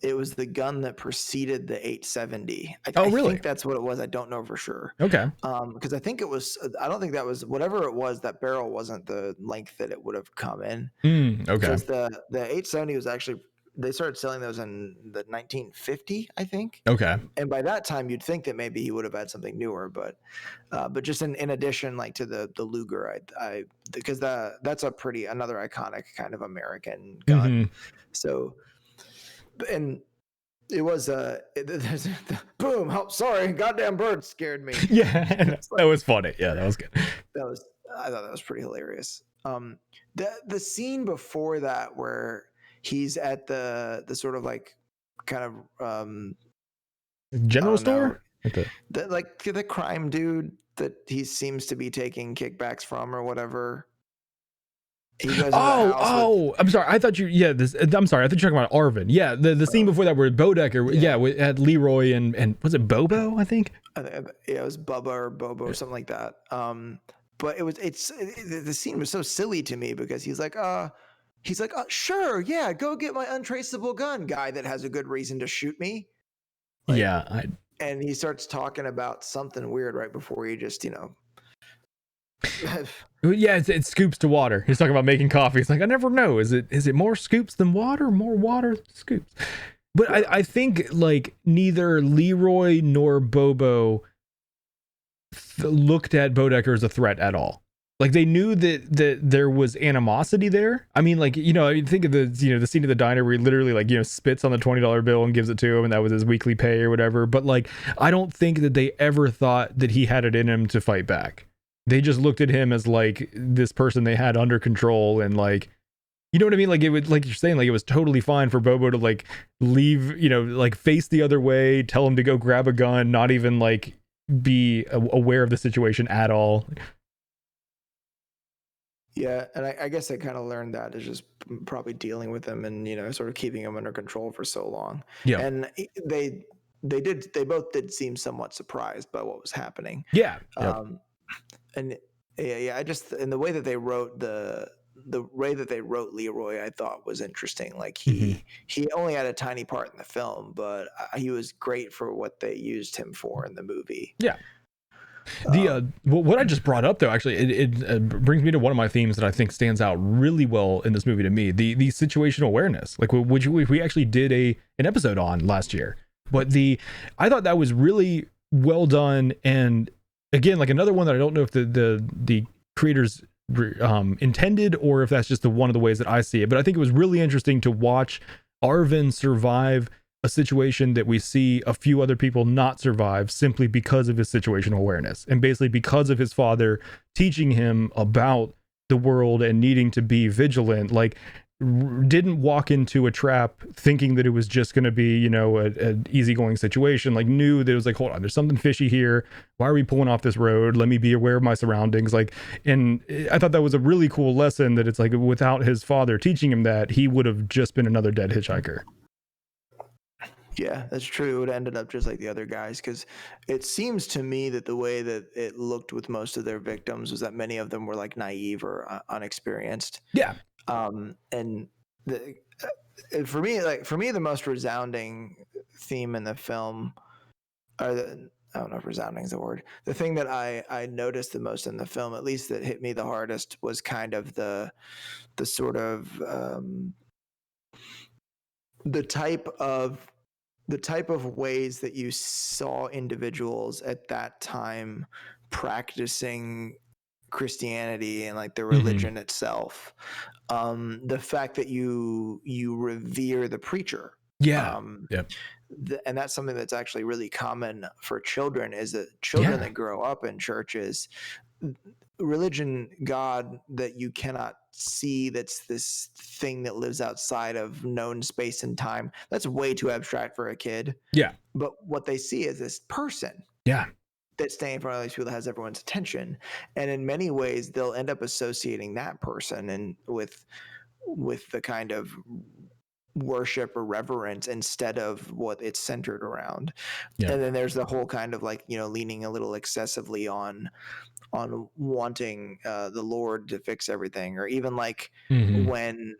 It was the gun that preceded the 870. I think that's what it was. I don't know for sure. Okay. Because I think it was. I don't think that was whatever it was. That barrel wasn't the length that it would have come in. Okay. Because the 870 was actually, they started selling those in the 1950, I think. Okay. And by that time, you'd think that maybe he would have had something newer, but just in addition, like to the Luger, because that's another iconic kind of American gun. So. And it was boom! Oh, sorry, goddamn bird scared me. Yeah, that was funny. Yeah, that was good. I thought that was pretty hilarious. The scene before that where he's at the sort of like kind of general store, the crime dude that he seems to be taking kickbacks from or whatever. He goes I'm sorry. I thought I'm sorry. I thought you were talking about Arvin. Yeah, the scene before that where Bodecker, at Leroy and was it Bobo? I think. It was Bubba or Bobo or something like that. But the scene was so silly to me because he's like, sure, yeah, go get my untraceable gun, guy that has a good reason to shoot me. And he starts talking about something weird right before he just Yeah, it's scoops to water. He's talking about making coffee. It's like, I never know. Is it more scoops than water? More water scoops? But I think like neither Leroy nor Bobo looked at Bodecker as a threat at all. Like they knew that there was animosity there. I mean, like, I think of the scene of the diner where he literally like, spits on the $20 bill and gives it to him, and that was his weekly pay or whatever. But like, I don't think that they ever thought that he had it in him to fight back. They just looked at him as like this person they had under control, and like, you know what I mean? Like it would, like you're saying, like it was totally fine for Bobo to like leave, like face the other way, tell him to go grab a gun, not even like be aware of the situation at all. Yeah, and I guess I kind of learned that is just probably dealing with him and sort of keeping him under control for so long. Yeah, and they both did seem somewhat surprised by what was happening. yeah. And yeah, I just, and the way that they wrote the way that they wrote Leroy, I thought was interesting. Like he only had a tiny part in the film, but he was great for what they used him for in the movie. Yeah. What I just brought up though, actually, it brings me to one of my themes that I think stands out really well in this movie to me: the situational awareness, like which we actually did an episode on last year. But I thought that was really well done, and again, like another one that I don't know if the creators intended or if that's just one of the ways that I see it. But I think it was really interesting to watch Arvin survive a situation that we see a few other people not survive simply because of his situational awareness, and basically because of his father teaching him about the world and needing to be vigilant. Like didn't walk into a trap thinking that it was just going to be, an easygoing situation. Like knew that it was like, hold on, there's something fishy here. Why are we pulling off this road? Let me be aware of my surroundings. Like, and I thought that was a really cool lesson, that it's like without his father teaching him that, he would have just been another dead hitchhiker. Yeah, that's true. It would have ended up just like the other guys, because it seems to me that the way that it looked with most of their victims was that many of them were like naive or unexperienced. Yeah. And for me, the most resounding theme in the film, I don't know if resounding is the word. The thing that I noticed the most in the film, at least that hit me the hardest, was kind of the sort of the type of ways that you saw individuals at that time practicing Christianity and like the religion itself. The fact that you revere the preacher. Yeah. And that's something that's actually really common for children, is that children that grow up in churches, religion, God that you cannot see, that's this thing that lives outside of known space and time, that's way too abstract for a kid. Yeah. But what they see is this person that's standing in front of these people that has everyone's attention, and in many ways they'll end up associating that person and with the kind of worship or reverence instead of what it's centered around. And then there's the whole kind of like, leaning a little excessively on wanting the Lord to fix everything, or even like when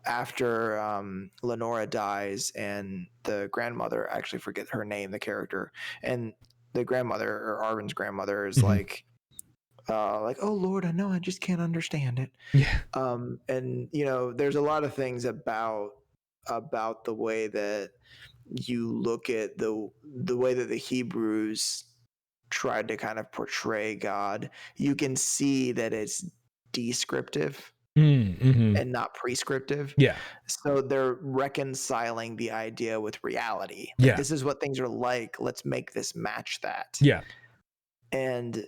after Lenora dies and the grandmother, I actually forget her name, the character, and the grandmother, or Arvin's grandmother, is like, oh Lord, I know, I just can't understand it. And there's a lot of things about the way that you look at the way that the Hebrews tried to kind of portray God. You can see that it's descriptive and not prescriptive. So they're reconciling the idea with reality. Like, this is what things are like. Let's make this match that. And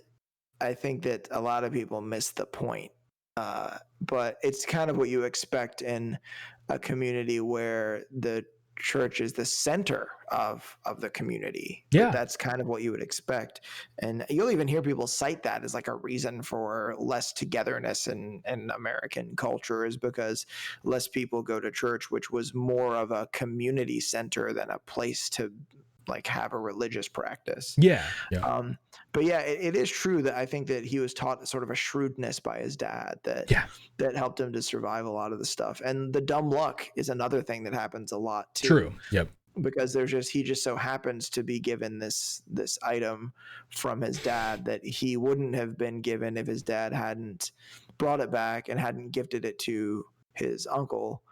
I think that a lot of people miss the point. But it's kind of what you expect in a community where the church is the center of the community. That's kind of what you would expect. And you'll even hear people cite that as like a reason for less togetherness in American culture, is because less people go to church, which was more of a community center than a place to like have a religious practice. But yeah, it is true that I think that he was taught sort of a shrewdness by his dad that helped him to survive a lot of the stuff. And the dumb luck is another thing that happens a lot too. because he just so happens to be given this item from his dad that he wouldn't have been given if his dad hadn't brought it back and hadn't gifted it to his uncle,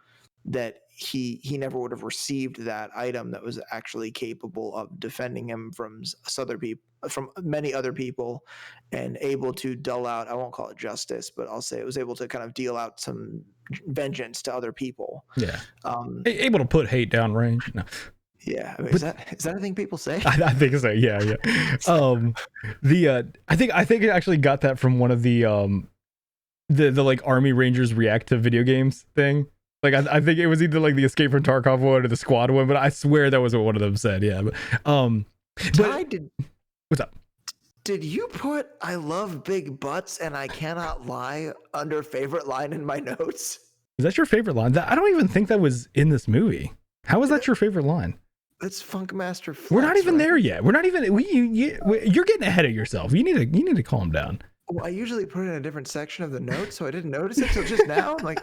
that he never would have received that item that was actually capable of defending him from many other people, and able to dull out, I won't call it justice, but I'll say it was able to kind of deal out some vengeance to other people. Yeah. Able to put hate down range. No. Yeah. I mean, is that a thing people say? I think so. Yeah. I think it actually got that from one of the like Army Rangers react to video games thing. Like I think it was either like the Escape from Tarkov one or the Squad one, but I swear that was what one of them said. Yeah. What's up? Did you put "I love big butts and I cannot lie" under favorite line in my notes? Is that your favorite line? I don't even think that was in this movie. How is that your favorite line? That's Funkmaster Flex. We're not even there yet. We're not even. You're getting ahead of yourself. You need to calm down. Well, I usually put it in a different section of the notes, so I didn't notice it till just now. I'm like,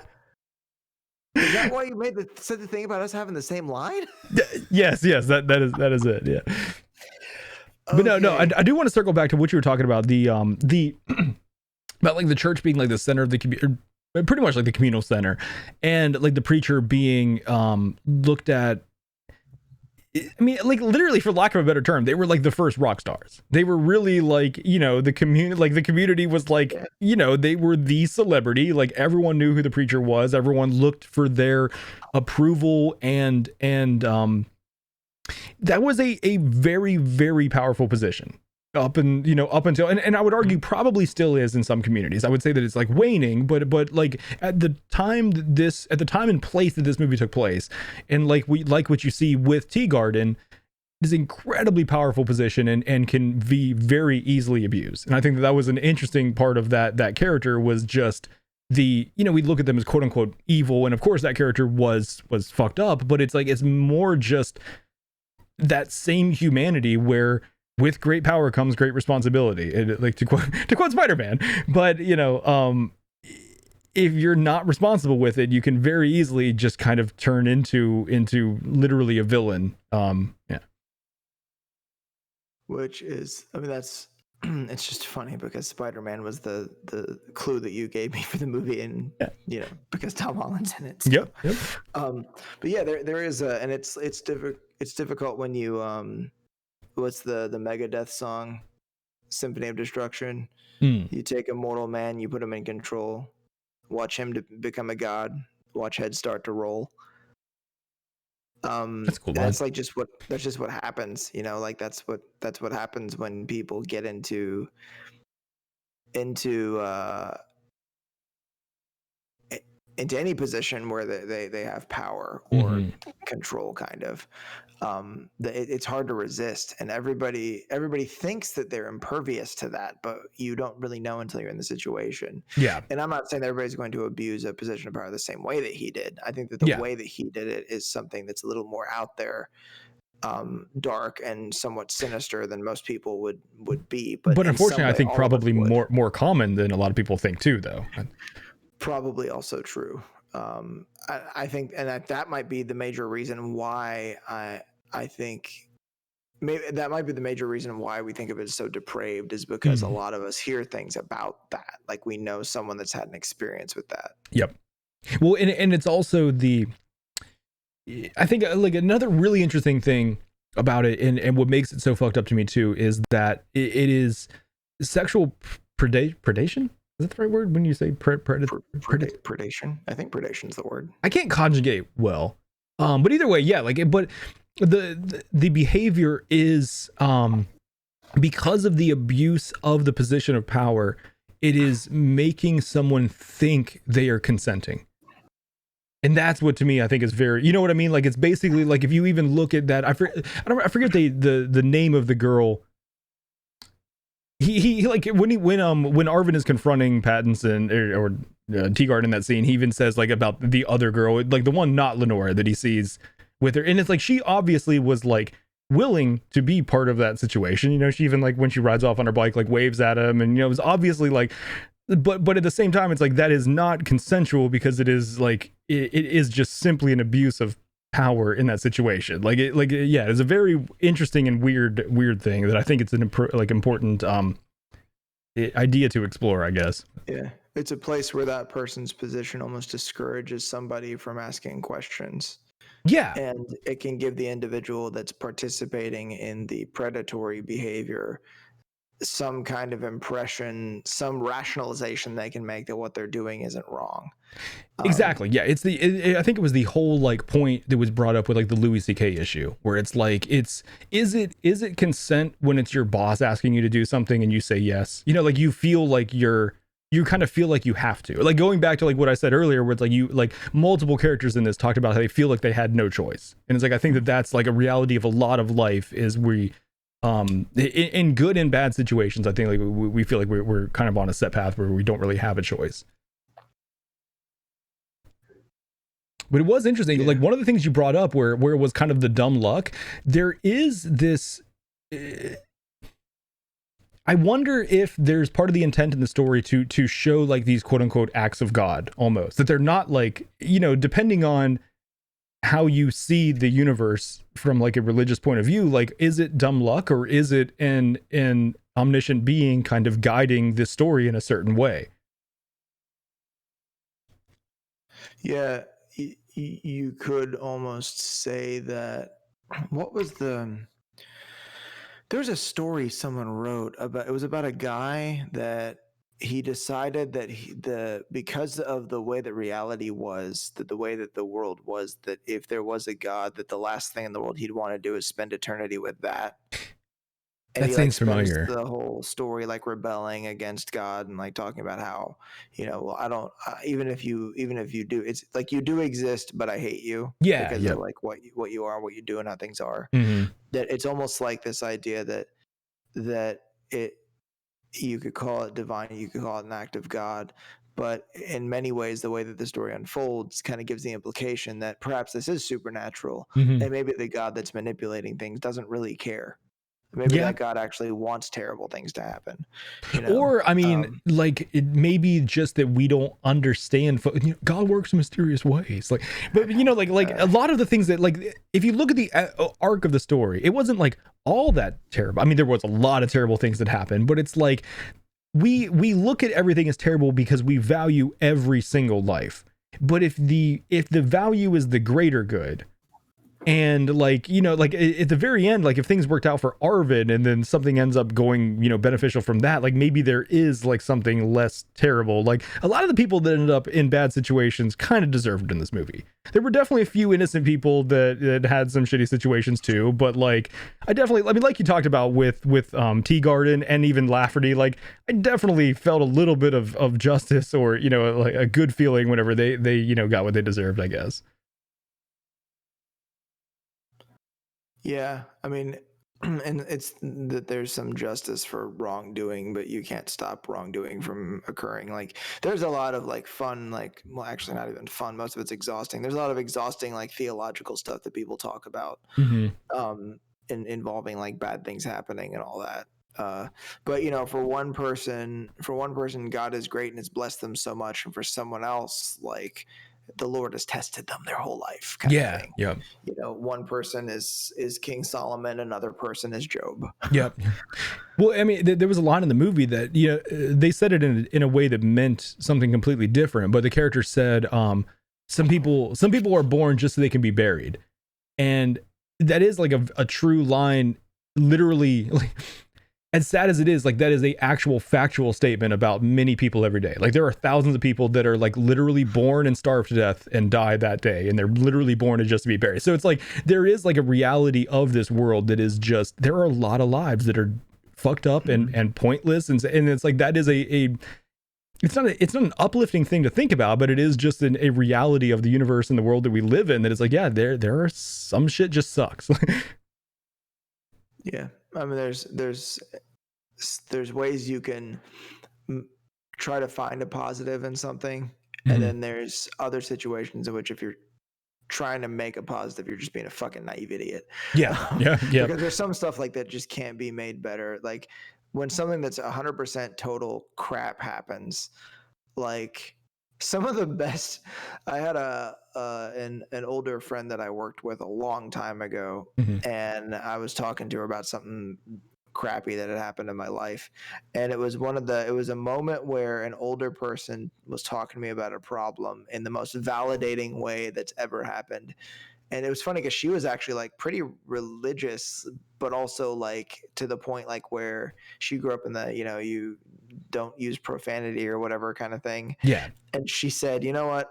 is that why you said the thing about us having the same line? Yes. That is it. Yeah. But Okay. no. I do want to circle back to what you were talking about. The about like the church being like the center of the community, pretty much like the communal center, and like the preacher being looked at. I mean, like literally, for lack of a better term, they were like the first rock stars. They were really like, the community, like the community was like, they were the celebrity. Like everyone knew who the preacher was. Everyone looked for their approval, and that was a very, very powerful position up until, and I would argue probably still is in some communities. I would say that it's like waning, but like at the time and place that this movie took place, and like what you see with Teagarden, is incredibly powerful position and can be very easily abused. And I think that was an interesting part of that character, was just we look at them as quote unquote evil, and of course that character was fucked up, but it's like it's more just that same humanity where with great power comes great responsibility. And like to quote Spider-Man, but if you're not responsible with it, you can very easily just kind of turn into literally a villain. Yeah. Which is, I mean, that's it's just funny because Spider-Man was the clue that you gave me for the movie, and because Tom Holland's in it. So. Yep. But yeah, there is and it's difficult when you what's the Megadeth song, Symphony of Destruction? You take a mortal man, you put him in control, watch him to become a god, watch heads start to roll. That's cool. That's like just what happens, like that's what happens when people get into any position where they have power or control, kind of. It's hard to resist, and everybody thinks that they're impervious to that, but you don't really know until you're in the situation. Yeah. And I'm not saying that everybody's going to abuse a position of power the same way that he did. I think that the way that he did it is something that's a little more out there, dark and somewhat sinister than most people would be. But unfortunately, I think probably more common than a lot of people think too, though. Probably also true. I think, and that might be the major reason why I think maybe that might be the major reason why we think of it as so depraved, is because a lot of us hear things about that. Like we know someone that's had an experience with that. Yep. Well, and it's also I think like another really interesting thing about it, and what makes it so fucked up to me too, is that it is sexual predation. Is that the right word when you say predation? I think predation is the word. I can't conjugate well, but either way, yeah. Like, but the behavior is because of the abuse of the position of power, it is making someone think they are consenting. And that's what, to me, I think is very, you know what I mean? Like, it's basically like, if you even look at that, I forget the name of the girl. He like when Arvin is confronting Pattinson or Teagarden in that scene, he even says like about the other girl, like the one not Lenora that he sees with her, and it's like she obviously was like willing to be part of that situation. She even like when she rides off on her bike, like waves at him, and it was obviously like, but at the same time, it's like that is not consensual, because it is like it is just simply an abuse of power in that situation. Yeah, it's a very interesting and weird thing that I think it's an important idea to explore, I guess. Yeah, it's a place where that person's position almost discourages somebody from asking questions. Yeah, And it can give the individual that's participating in the predatory behavior some kind of impression, some rationalization they can make that what they're doing isn't wrong. exactly. Yeah, it's I think it was the whole like point that was brought up with like the Louis C.K. issue, where it's like is it consent when it's your boss asking you to do something and you say yes? You know, like you feel like you kind of feel like you have to. Like going back to like what I said earlier, where it's like you like multiple characters in this talked about how they feel like they had no choice, and it's like I think that's like a reality of a lot of life is in good and bad situations. I think like we feel like we're kind of on a set path where we don't really have a choice. But it was interesting. Yeah. Like one of the things you brought up where it was kind of the dumb luck, there is this. I wonder if there's part of the intent in the story to show like these quote unquote acts of God almost, that they're not like, you know, depending on how you see the universe from like a religious point of view, like is it dumb luck or is it an omniscient being kind of guiding this story in a certain way? Yeah, you could almost say that. What was there's a story someone wrote about, it was about a guy that he decided that because of the way that reality was, that the way that the world was, that if there was a God, that the last thing in the world he'd want to do is spend eternity with that. And that he seems like familiar. The whole story like rebelling against God and like talking about how, you know, well, I don't even if you do, it's like you do exist, but I hate you because of like what you are, what you do, and how things are. Mm-hmm. That it's almost like this idea that it, you could call it divine, you could call it an act of God, but in many ways the way that the story unfolds kind of gives the implication that perhaps this is supernatural, Mm-hmm. and maybe the God that's manipulating things doesn't really care. Maybe that God actually wants terrible things to happen, you know? Or I mean, like it may be just that we don't understand. You know, God works in mysterious ways. Like, but you know, like a lot of the things that like, if you look at the arc of the story, it wasn't like all that terrible. I mean, there was a lot of terrible things that happened, but it's like we look at everything as terrible because we value every single life. But if the value is the greater good, and like, you know, like at the very end, like if things worked out for Arvid and then something ends up going, you know, beneficial from that, like maybe there is like something less terrible. Like a lot of the people that ended up in bad situations kind of deserved it in this movie. There were definitely a few innocent people that had some shitty situations too, but like I mean, like you talked about with Tea Garden and even Lafferty, like I definitely felt a little bit of justice, or, you know, like a good feeling whenever they you know, got what they deserved, I guess. Yeah, I mean, and it's that there's some justice for wrongdoing, but you can't stop wrongdoing from occurring. Like, there's a lot of like fun, like, well, actually, not even fun. Most of it's exhausting. There's a lot of exhausting, like, theological stuff that people talk about, involving like bad things happening and all that. But you know, for one person, God is great and has blessed them so much, and for someone else, like, the Lord has tested them their whole life, kind of thing. Yeah. You know, one person is King Solomon, another person is Job. Yep. Well, I mean, there was a line in the movie that, you know, they said it in a way that meant something completely different, but the character said, some people are born just so they can be buried. And that is like a true line, literally, like, as sad as it is, like that is a actual factual statement about many people every day. Like there are thousands of people that are like literally born and starved to death and die that day, and they're literally born to just be buried. So it's like there is like a reality of this world that is just, there are a lot of lives that are fucked up and pointless, and it's like that is it's not an uplifting thing to think about, but it is just a reality of the universe and the world that we live in, that it's like, yeah, there are some shit just sucks. Yeah, I mean, there's ways you can try to find a positive in something, and then there's other situations in which if you're trying to make a positive, you're just being a fucking naive idiot. Yeah. Because there's some stuff like that just can't be made better. Like when something that's 100% total crap happens, like Some of the best. I had an older friend that I worked with a long time ago, Mhm. and I was talking to her about something crappy that had happened in my life, and it was it was a moment where an older person was talking to me about a problem in the most validating way that's ever happened. And it was funny because she was actually like pretty religious, but also like to the point like where she grew up in the, you don't use profanity or whatever kind of thing. Yeah. And she said, you know what,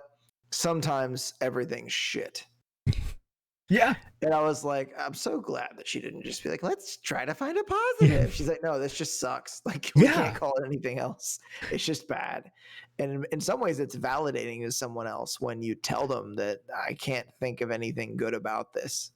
sometimes everything's shit. Yeah. And I was like, I'm so glad that she didn't just be like, let's try to find a Yeah. positive. She's like, no, this just sucks. Like, we Yeah. can't call it anything else. It's just bad. And in some ways, it's validating to someone else when you tell them that I can't think of anything good about this.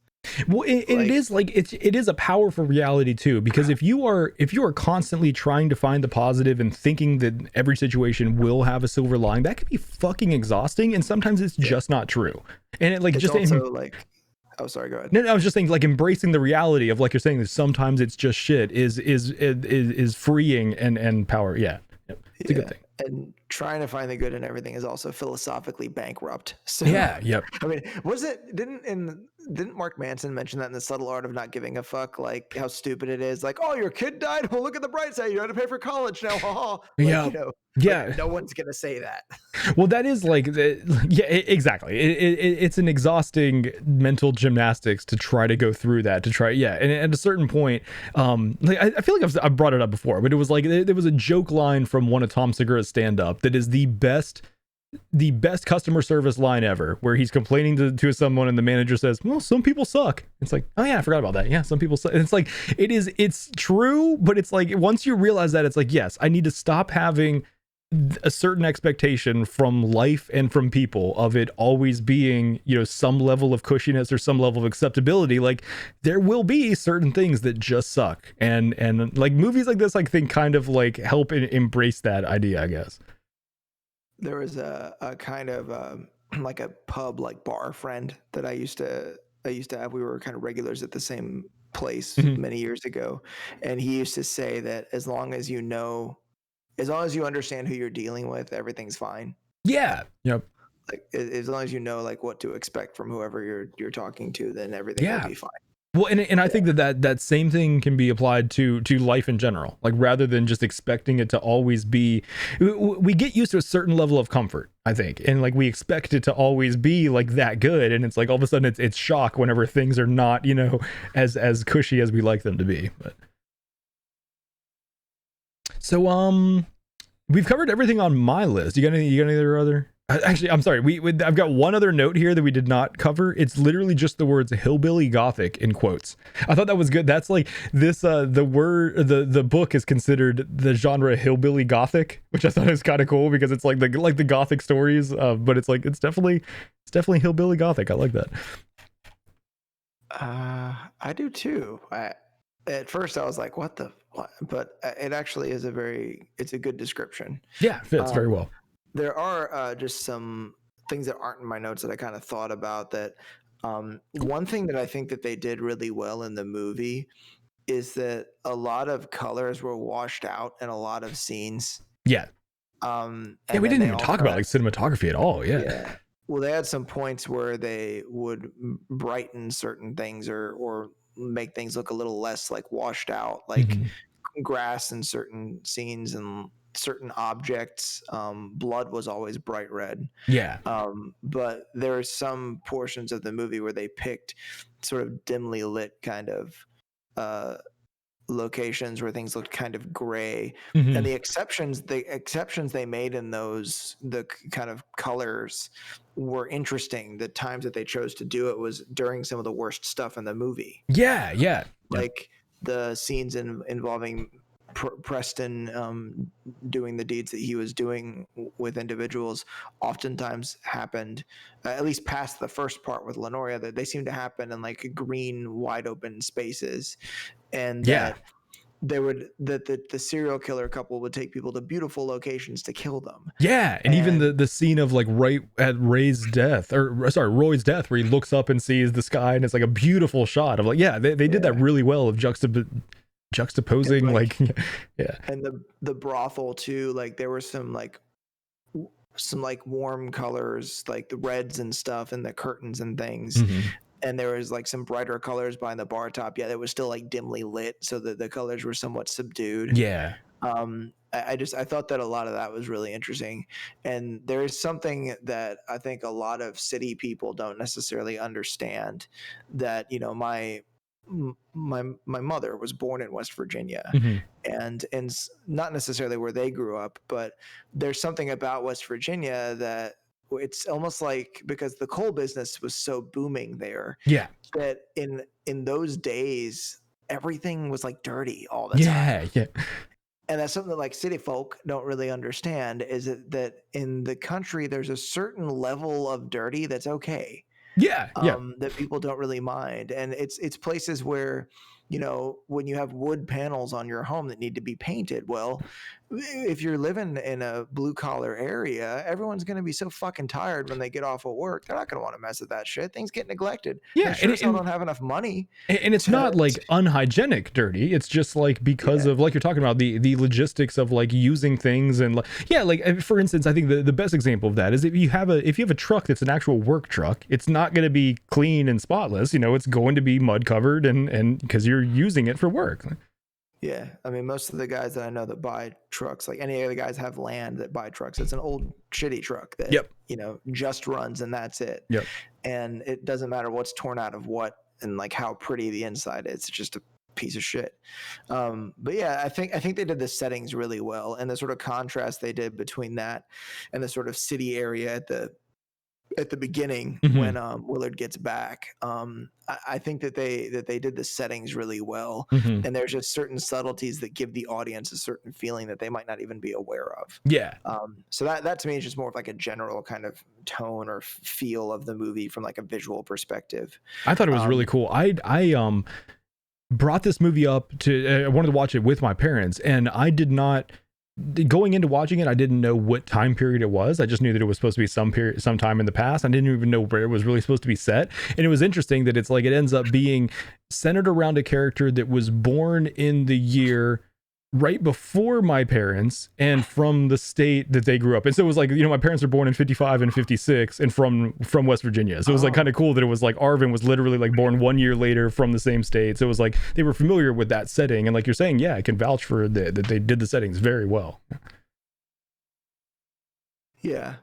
Well, it Like, is like it is a powerful reality too, because if you are constantly trying to find the positive and thinking that every situation will have a silver lining, that can be fucking exhausting, and sometimes it's just not true. And it like it's just also like, oh, sorry, go ahead. no, I was just saying, like, embracing the reality of, like you're saying, that sometimes it's just shit is freeing and power. Yeah, it's a good thing. And trying to find the good in everything is also philosophically bankrupt. So Yeah, yep. I mean, didn't Mark Manson mention that in The Subtle Art of Not Giving a Fuck? Like how stupid it is. Like, oh, your kid died. Well, look at the bright side. You had to pay for college now. Like, Yeah, yeah. Like, no one's gonna say that. Well, that is like exactly. It's an exhausting mental gymnastics to try to go through that, to try. Yeah, and at a certain point, like I feel like I've brought it up before, but it was like there was a joke line from one of Tom Segura's stand up that is the best customer service line ever, where he's complaining to someone and the manager says, well, some people suck. It's like, oh yeah, I forgot about that. Yeah, some people suck. And it's like, it's true, but it's like, once you realize that, it's like, yes, I need to stop having a certain expectation from life and from people of it always being, some level of cushiness or some level of acceptability. Like, there will be certain things that just suck, and like movies like this, I think, kind of like help embrace that idea, I guess. There was a kind of like a pub like bar friend that I used to have. We were kind of regulars at the same place many years ago, and he used to say that as long as you understand who you're dealing with, everything's fine. Yeah. Yep. Like as long as you know like what to expect from whoever you're talking to, then everything will be fine. Well, and I think that same thing can be applied to life in general. Like, rather than just expecting it to always be, we get used to a certain level of comfort, I think, and like we expect it to always be like that good, and it's like all of a sudden it's shock whenever things are not, as cushy as we like them to be. But so we've covered everything on my list. You got any other? Actually, I'm sorry. I've got one other note here that we did not cover. It's literally just the words "hillbilly gothic" in quotes. I thought that was good. That's like this. The book is considered the genre hillbilly gothic, which I thought was kind of cool because it's like the gothic stories. But it's definitely hillbilly gothic. I like that. I do too. At first I was like, what? But it actually is it's a good description. Yeah, fits very well. There are just some things that aren't in my notes that I kind of thought about that. One thing that I think that they did really well in the movie is that a lot of colors were washed out in a lot of scenes. Yeah. We didn't even talk about like cinematography at all. Yeah. Well, they had some points where they would brighten certain things or make things look a little less like washed out, like grass in certain scenes and certain objects. Blood was always bright red. Yeah. But there are some portions of the movie where they picked sort of dimly lit kind of locations where things looked kind of gray. And the exceptions they made in the kind of colors were interesting. The times that they chose to do it was during some of the worst stuff in the movie. Yeah. Like the scenes involving Preston doing the deeds that he was doing with individuals oftentimes happened, at least past the first part with Lenoria, that they seem to happen in like green, wide open spaces. And that the serial killer couple would take people to beautiful locations to kill them. Yeah, and even the scene of like right at Roy's death, where he looks up and sees the sky, and it's like a beautiful shot of like, they did that really well of juxtaposing, like yeah. And the brothel too, like there were some like some like warm colors, like the reds and stuff, and the curtains and things. Mhm. And there was like some brighter colors behind the bar top. Yeah, it was still like dimly lit, so that the colors were somewhat subdued. Yeah. I thought that a lot of that was really interesting, and there is something that I think a lot of city people don't necessarily understand. That my mother was born in West Virginia, Mhm. and not necessarily where they grew up, but there's something about West Virginia that it's almost like, because the coal business was so booming there, Yeah. that in those days everything was like dirty all the time. Yeah. Yeah. And that's something that like city folk don't really understand, is that in the country there's a certain level of dirty that's okay, Yeah. Yeah. that people don't really mind. And it's places where, when you have wood panels on your home that need to be painted, well, if you're living in a blue collar area, everyone's going to be so fucking tired when they get off of work. They're not going to want to mess with that shit. Things get neglected. They Yeah. sure as hell don't have enough money And it's not like unhygienic dirty. It's just like because of, like you're talking about, the logistics of like using things. And like for instance, I think the best example of that is if you have a truck that's an actual work truck, it's not going to be clean and spotless. It's going to be mud covered and because you're using it for work. Yeah, I mean, most of the guys that I know that buy trucks, like any of the guys have land that buy trucks. It's an old shitty truck that Yep. just runs, and that's it. Yep. And it doesn't matter what's torn out of what and like how pretty the inside is. It's just a piece of shit. But yeah, I think they did the settings really well, and the sort of contrast they did between that and the sort of city area at the beginning, Mhm. when Willard gets back. I think that they did the settings really well, Mhm. and there's just certain subtleties that give the audience a certain feeling that they might not even be aware of. Yeah. So that to me is just more of like a general kind of tone or feel of the movie from like a visual perspective. I thought it was really cool. I brought this movie up to I wanted to watch it with my parents, and I did not, going into watching it, I didn't know what time period it was. I just knew that it was supposed to be some time in the past. I didn't even know where it was really supposed to be set. And it was interesting that it's like it ends up being centered around a character that was born in the year right before my parents and from the state that they grew up in. So it was like, my parents were born in 55 and 56 and from West Virginia. So it was like kind of cool that it was like Arvin was literally like born 1 year later from the same state. So it was like they were familiar with that setting. And like you're saying, yeah, I can vouch for that they did the settings very well. Yeah.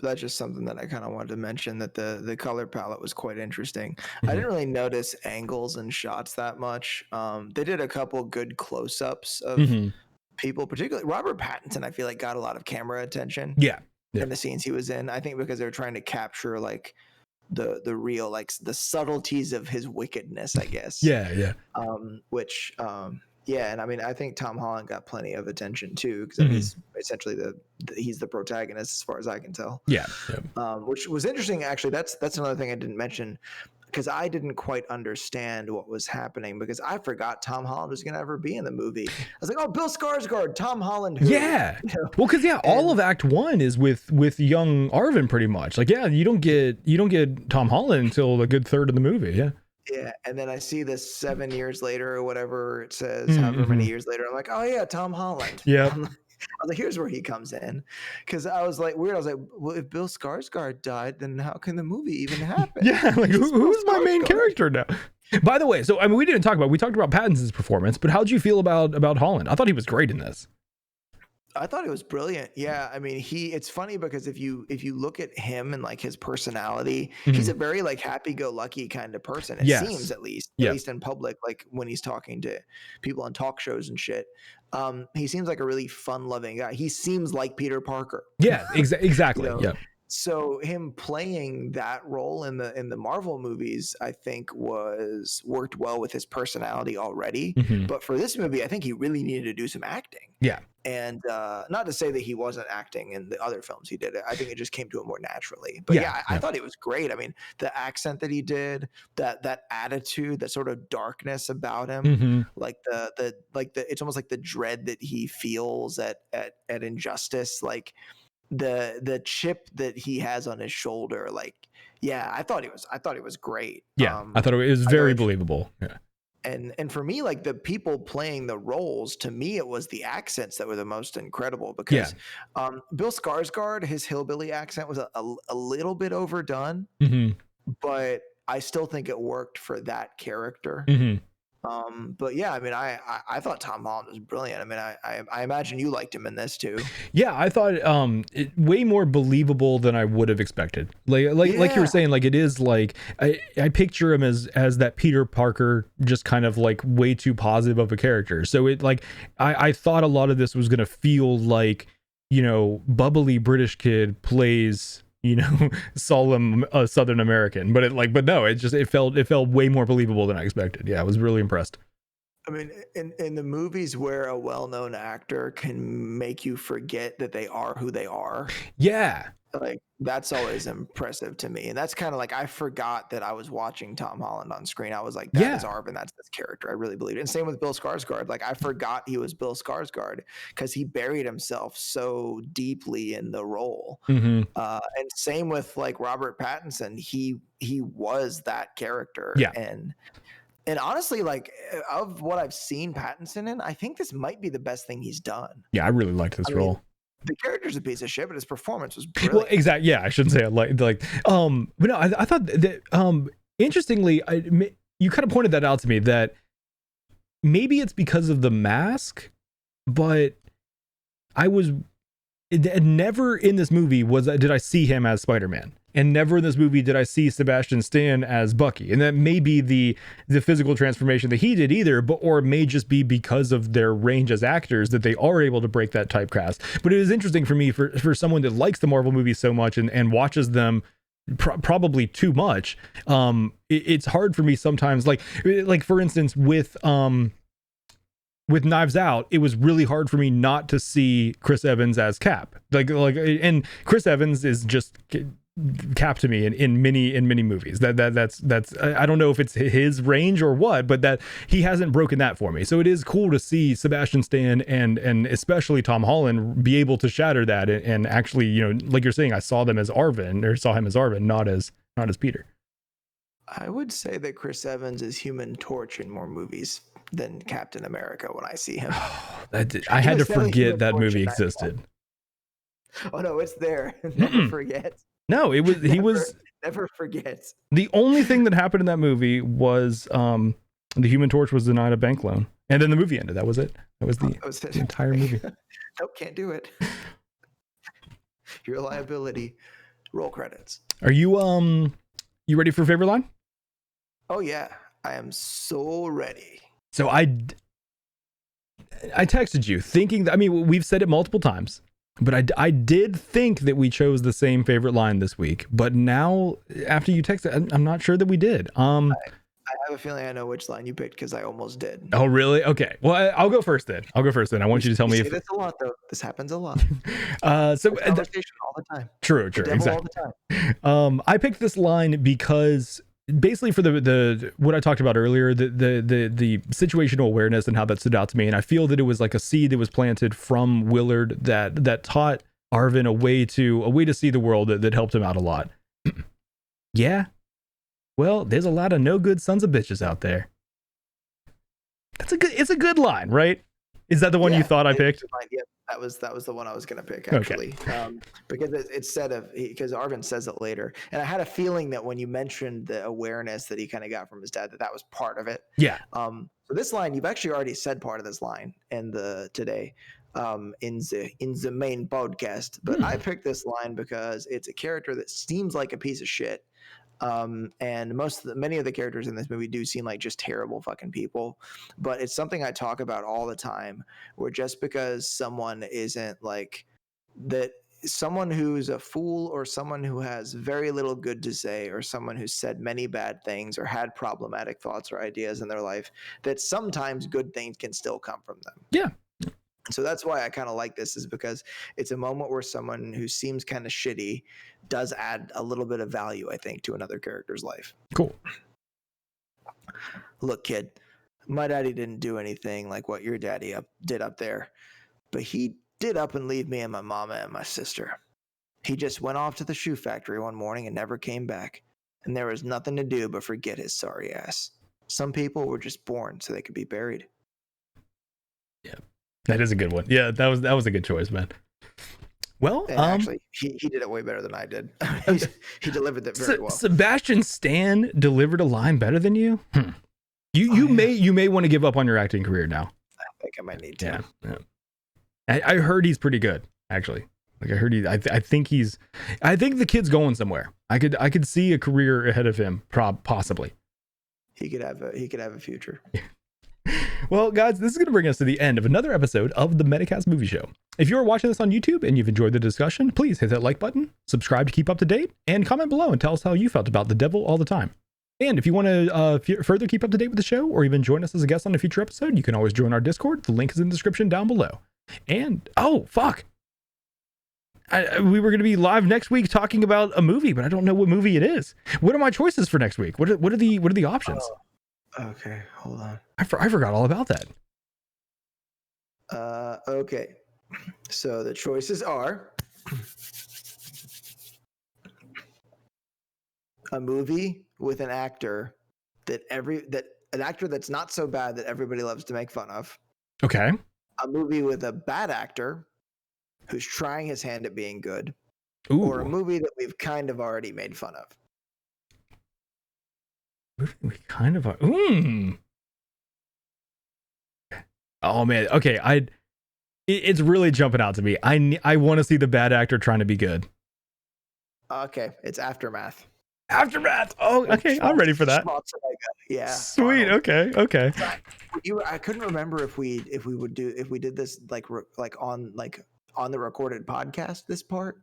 That's just something that I kind of wanted to mention, that the color palette was quite interesting. I didn't really notice angles and shots that much. They did a couple good close-ups of people, particularly Robert Pattinson. I feel like got a lot of camera attention. Yeah. In the scenes he was in. I think because they were trying to capture like the real, like the subtleties of his wickedness, I guess. Yeah. Yeah, and I mean, I think Tom Holland got plenty of attention too, because he's essentially he's the protagonist as far as I can tell. Yeah. Which was interesting, actually. That's another thing I didn't mention, because I didn't quite understand what was happening, because I forgot Tom Holland was going to ever be in the movie. I was like, oh, Bill Skarsgård, Tom Holland. Who? Yeah. Well, because all of Act 1 is with young Arvin pretty much. Like, yeah, you don't get Tom Holland until a good third of the movie. Yeah. Yeah, and then I see this 7 years later or whatever it says, however many years later. I'm like, oh yeah, Tom Holland. Yeah. I was like, here's where he comes in, because I was like weird. I was like, well, if Bill Skarsgård died, then how can the movie even happen? Yeah, like who's my main character now? By the way, so I mean, we talked about Pattinson's performance, but how did you feel about Holland? I thought he was great in this. I thought it was brilliant. Yeah, I mean, it's funny because if you look at him and like his personality, he's a very like happy-go-lucky kind of person. It seems, at least in public, like when he's talking to people on talk shows and shit. He seems like a really fun-loving guy. He seems like Peter Parker. Yeah, exactly. Yeah. So him playing that role in the Marvel movies, I think worked well with his personality already. But for this movie, I think he really needed to do some acting. Yeah. And not to say that he wasn't acting in the other films he did. I think it just came to him more naturally. But I thought it was great. I mean, the accent that he did, that attitude, that sort of darkness about him, like the it's almost like the dread that he feels at injustice, like the chip that he has on his shoulder. Like, yeah, I thought it was great. Yeah, I thought it was very believable. Yeah. and for me, like the people playing the roles, to me it was the accents that were the most incredible, because Bill Skarsgård, his hillbilly accent was a little bit overdone, but I still think it worked for that character. But yeah, I mean, I thought Tom Holland was brilliant. I mean, I imagine you liked him in this too. Yeah, I thought it way more believable than I would have expected. Like you were saying, like it is like I picture him as that Peter Parker, just kind of like way too positive of a character. So it like I thought a lot of this was gonna feel like, you know, bubbly British kid plays, you know, solemn Southern American, but no, it felt way more believable than I expected. Yeah, I was really impressed. I mean, in the movies where a well-known actor can make you forget that they are who they are, yeah, like that's always impressive to me. And that's kind of like, I forgot that I was watching Tom Holland on screen. I was like, that is Arvin, that's this character. I really believe it. And same with Bill Skarsgård. Like I forgot he was Bill Skarsgård because he buried himself so deeply in the role. And same with like Robert Pattinson. He was that character. Yeah. And honestly, like of what I've seen Pattinson in, I think this might be the best thing he's done. Yeah, I really liked this role. The character's a piece of shit, but his performance was brilliant. Well, exactly. Yeah, I shouldn't say it like but no, I thought that interestingly, you kind of pointed that out to me, that maybe it's because of the mask, but never in this movie did I see him as Spider-Man. And never in this movie did I see Sebastian Stan as Bucky. And that may be the physical transformation that he did either, or it may just be because of their range as actors that they are able to break that typecast. But it is interesting for me, for someone that likes the Marvel movies so much and watches them probably too much. It's hard for me sometimes, like for instance, with Knives Out, it was really hard for me not to see Chris Evans as Cap. And Chris Evans is just Cap to me in many movies. That's I don't know if it's his range or what, but that he hasn't broken that for me. So it is cool to see Sebastian Stan and especially Tom Holland be able to shatter that and actually, you know, like you're saying, I saw him as Arvin, not as Peter. I would say that Chris Evans is Human Torch in more movies than Captain America when I see him. I had to forget that movie existed. Oh no, it's there. Never forget. No, never forgets. The only thing that happened in that movie was the Human Torch was denied a bank loan, and then the movie ended. That was it. That was the entire movie. Nope, can't do it. Your liability. Roll credits. Are you ready for favorite line? Oh yeah, I am so ready. So I texted you thinking that, I mean, we've said it multiple times, but I did think that we chose the same favorite line this week. But now, after you texted, I'm not sure that we did. I have a feeling I know which line you picked because I almost did. Oh, really? Okay. Well, I'll go first then. I want you to tell me. This a lot, though. This happens a lot. So conversation all the time. True. Exactly. All the time. I picked this line because basically for the what I talked about earlier, the situational awareness and how that stood out to me, and I feel that it was like a seed that was planted from Willard that taught Arvin a way to see the world that helped him out a lot. Yeah. Well, there's a lot of no good sons of bitches out there. It's a good line, right? Is that the one you thought I picked? Yeah, that was the one I was going to pick, actually. Okay. Because it's said because Arvin says it later. And I had a feeling that when you mentioned the awareness that he kind of got from his dad, that was part of it. Yeah. So this line, you've actually already said part of this line in the main podcast, but I picked this line because it's a character that seems like a piece of shit. And many of the characters in this movie do seem like just terrible fucking people, but it's something I talk about all the time, where just because someone isn't like that, someone who's a fool or someone who has very little good to say or someone who's said many bad things or had problematic thoughts or ideas in their life, that sometimes good things can still come from them. Yeah. So that's why I kind of like this, is because it's a moment where someone who seems kind of shitty does add a little bit of value, I think, to another character's life. Cool. Look, kid, my daddy didn't do anything like what your daddy did up there, but he did up and leave me and my mama and my sister. He just went off to the shoe factory one morning and never came back, and there was nothing to do but forget his sorry ass. Some people were just born so they could be buried. Yeah, that is a good one. Yeah, that was a good choice, man. Well, and actually, he did it way better than I did. He delivered it very well. Sebastian Stan delivered a line better than you. You may want to give up on your acting career now. I think I might need to. Yeah. I heard he's pretty good, actually. Like I heard I think the kid's going somewhere. I could see a career ahead of him, possibly. He could have a future. Well, guys, this is going to bring us to the end of another episode of the Metacast Movie Show. If you're watching this on YouTube and you've enjoyed the discussion, please hit that like button, subscribe to keep up to date, and comment below and tell us how you felt about The Devil All the Time. And if you want to further keep up to date with the show or even join us as a guest on a future episode, you can always join our Discord. The link is in the description down below. And, oh, fuck. We were going to be live next week talking about a movie, but I don't know what movie it is. What are my choices for next week? What are the options? Okay, hold on. I forgot all about that. Okay. So the choices are a movie with an actor an actor that's not so bad that everybody loves to make fun of. Okay. A movie with a bad actor who's trying his hand at being good. Ooh. Or a movie that we've kind of already made fun of. We kind of are. Oh man. Okay. It's really jumping out to me. I want to see the bad actor trying to be good. Okay, it's Aftermath. Aftermath. Oh, okay. I'm ready for that. Yeah. Sweet. Arnold. Okay. I couldn't remember if we did this like on the recorded podcast, this part.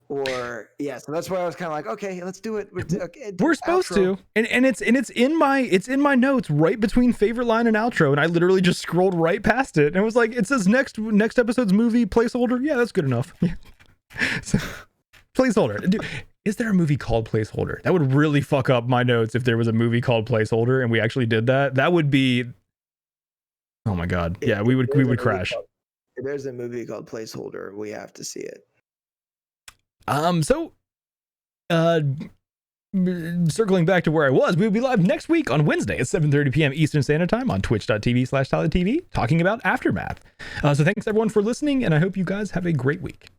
Or yeah, so that's why I was kind of like, okay, let's do it. We're supposed to, and it's in my notes right between favorite line and outro, and I literally just scrolled right past it, and it was like, it says next episode's movie placeholder. Yeah, that's good enough. Yeah. So, placeholder. Dude, is there a movie called Placeholder? That would really fuck up my notes if there was a movie called Placeholder and we actually did that. That would be, oh my god, yeah, we would crash. If there's a movie called Placeholder, we have to see it. Circling back to where I was, we'll be live next week on Wednesday at 7:30 p.m. Eastern Standard Time on twitch.tv/TylerTV talking about Aftermath. So thanks everyone for listening, and I hope you guys have a great week.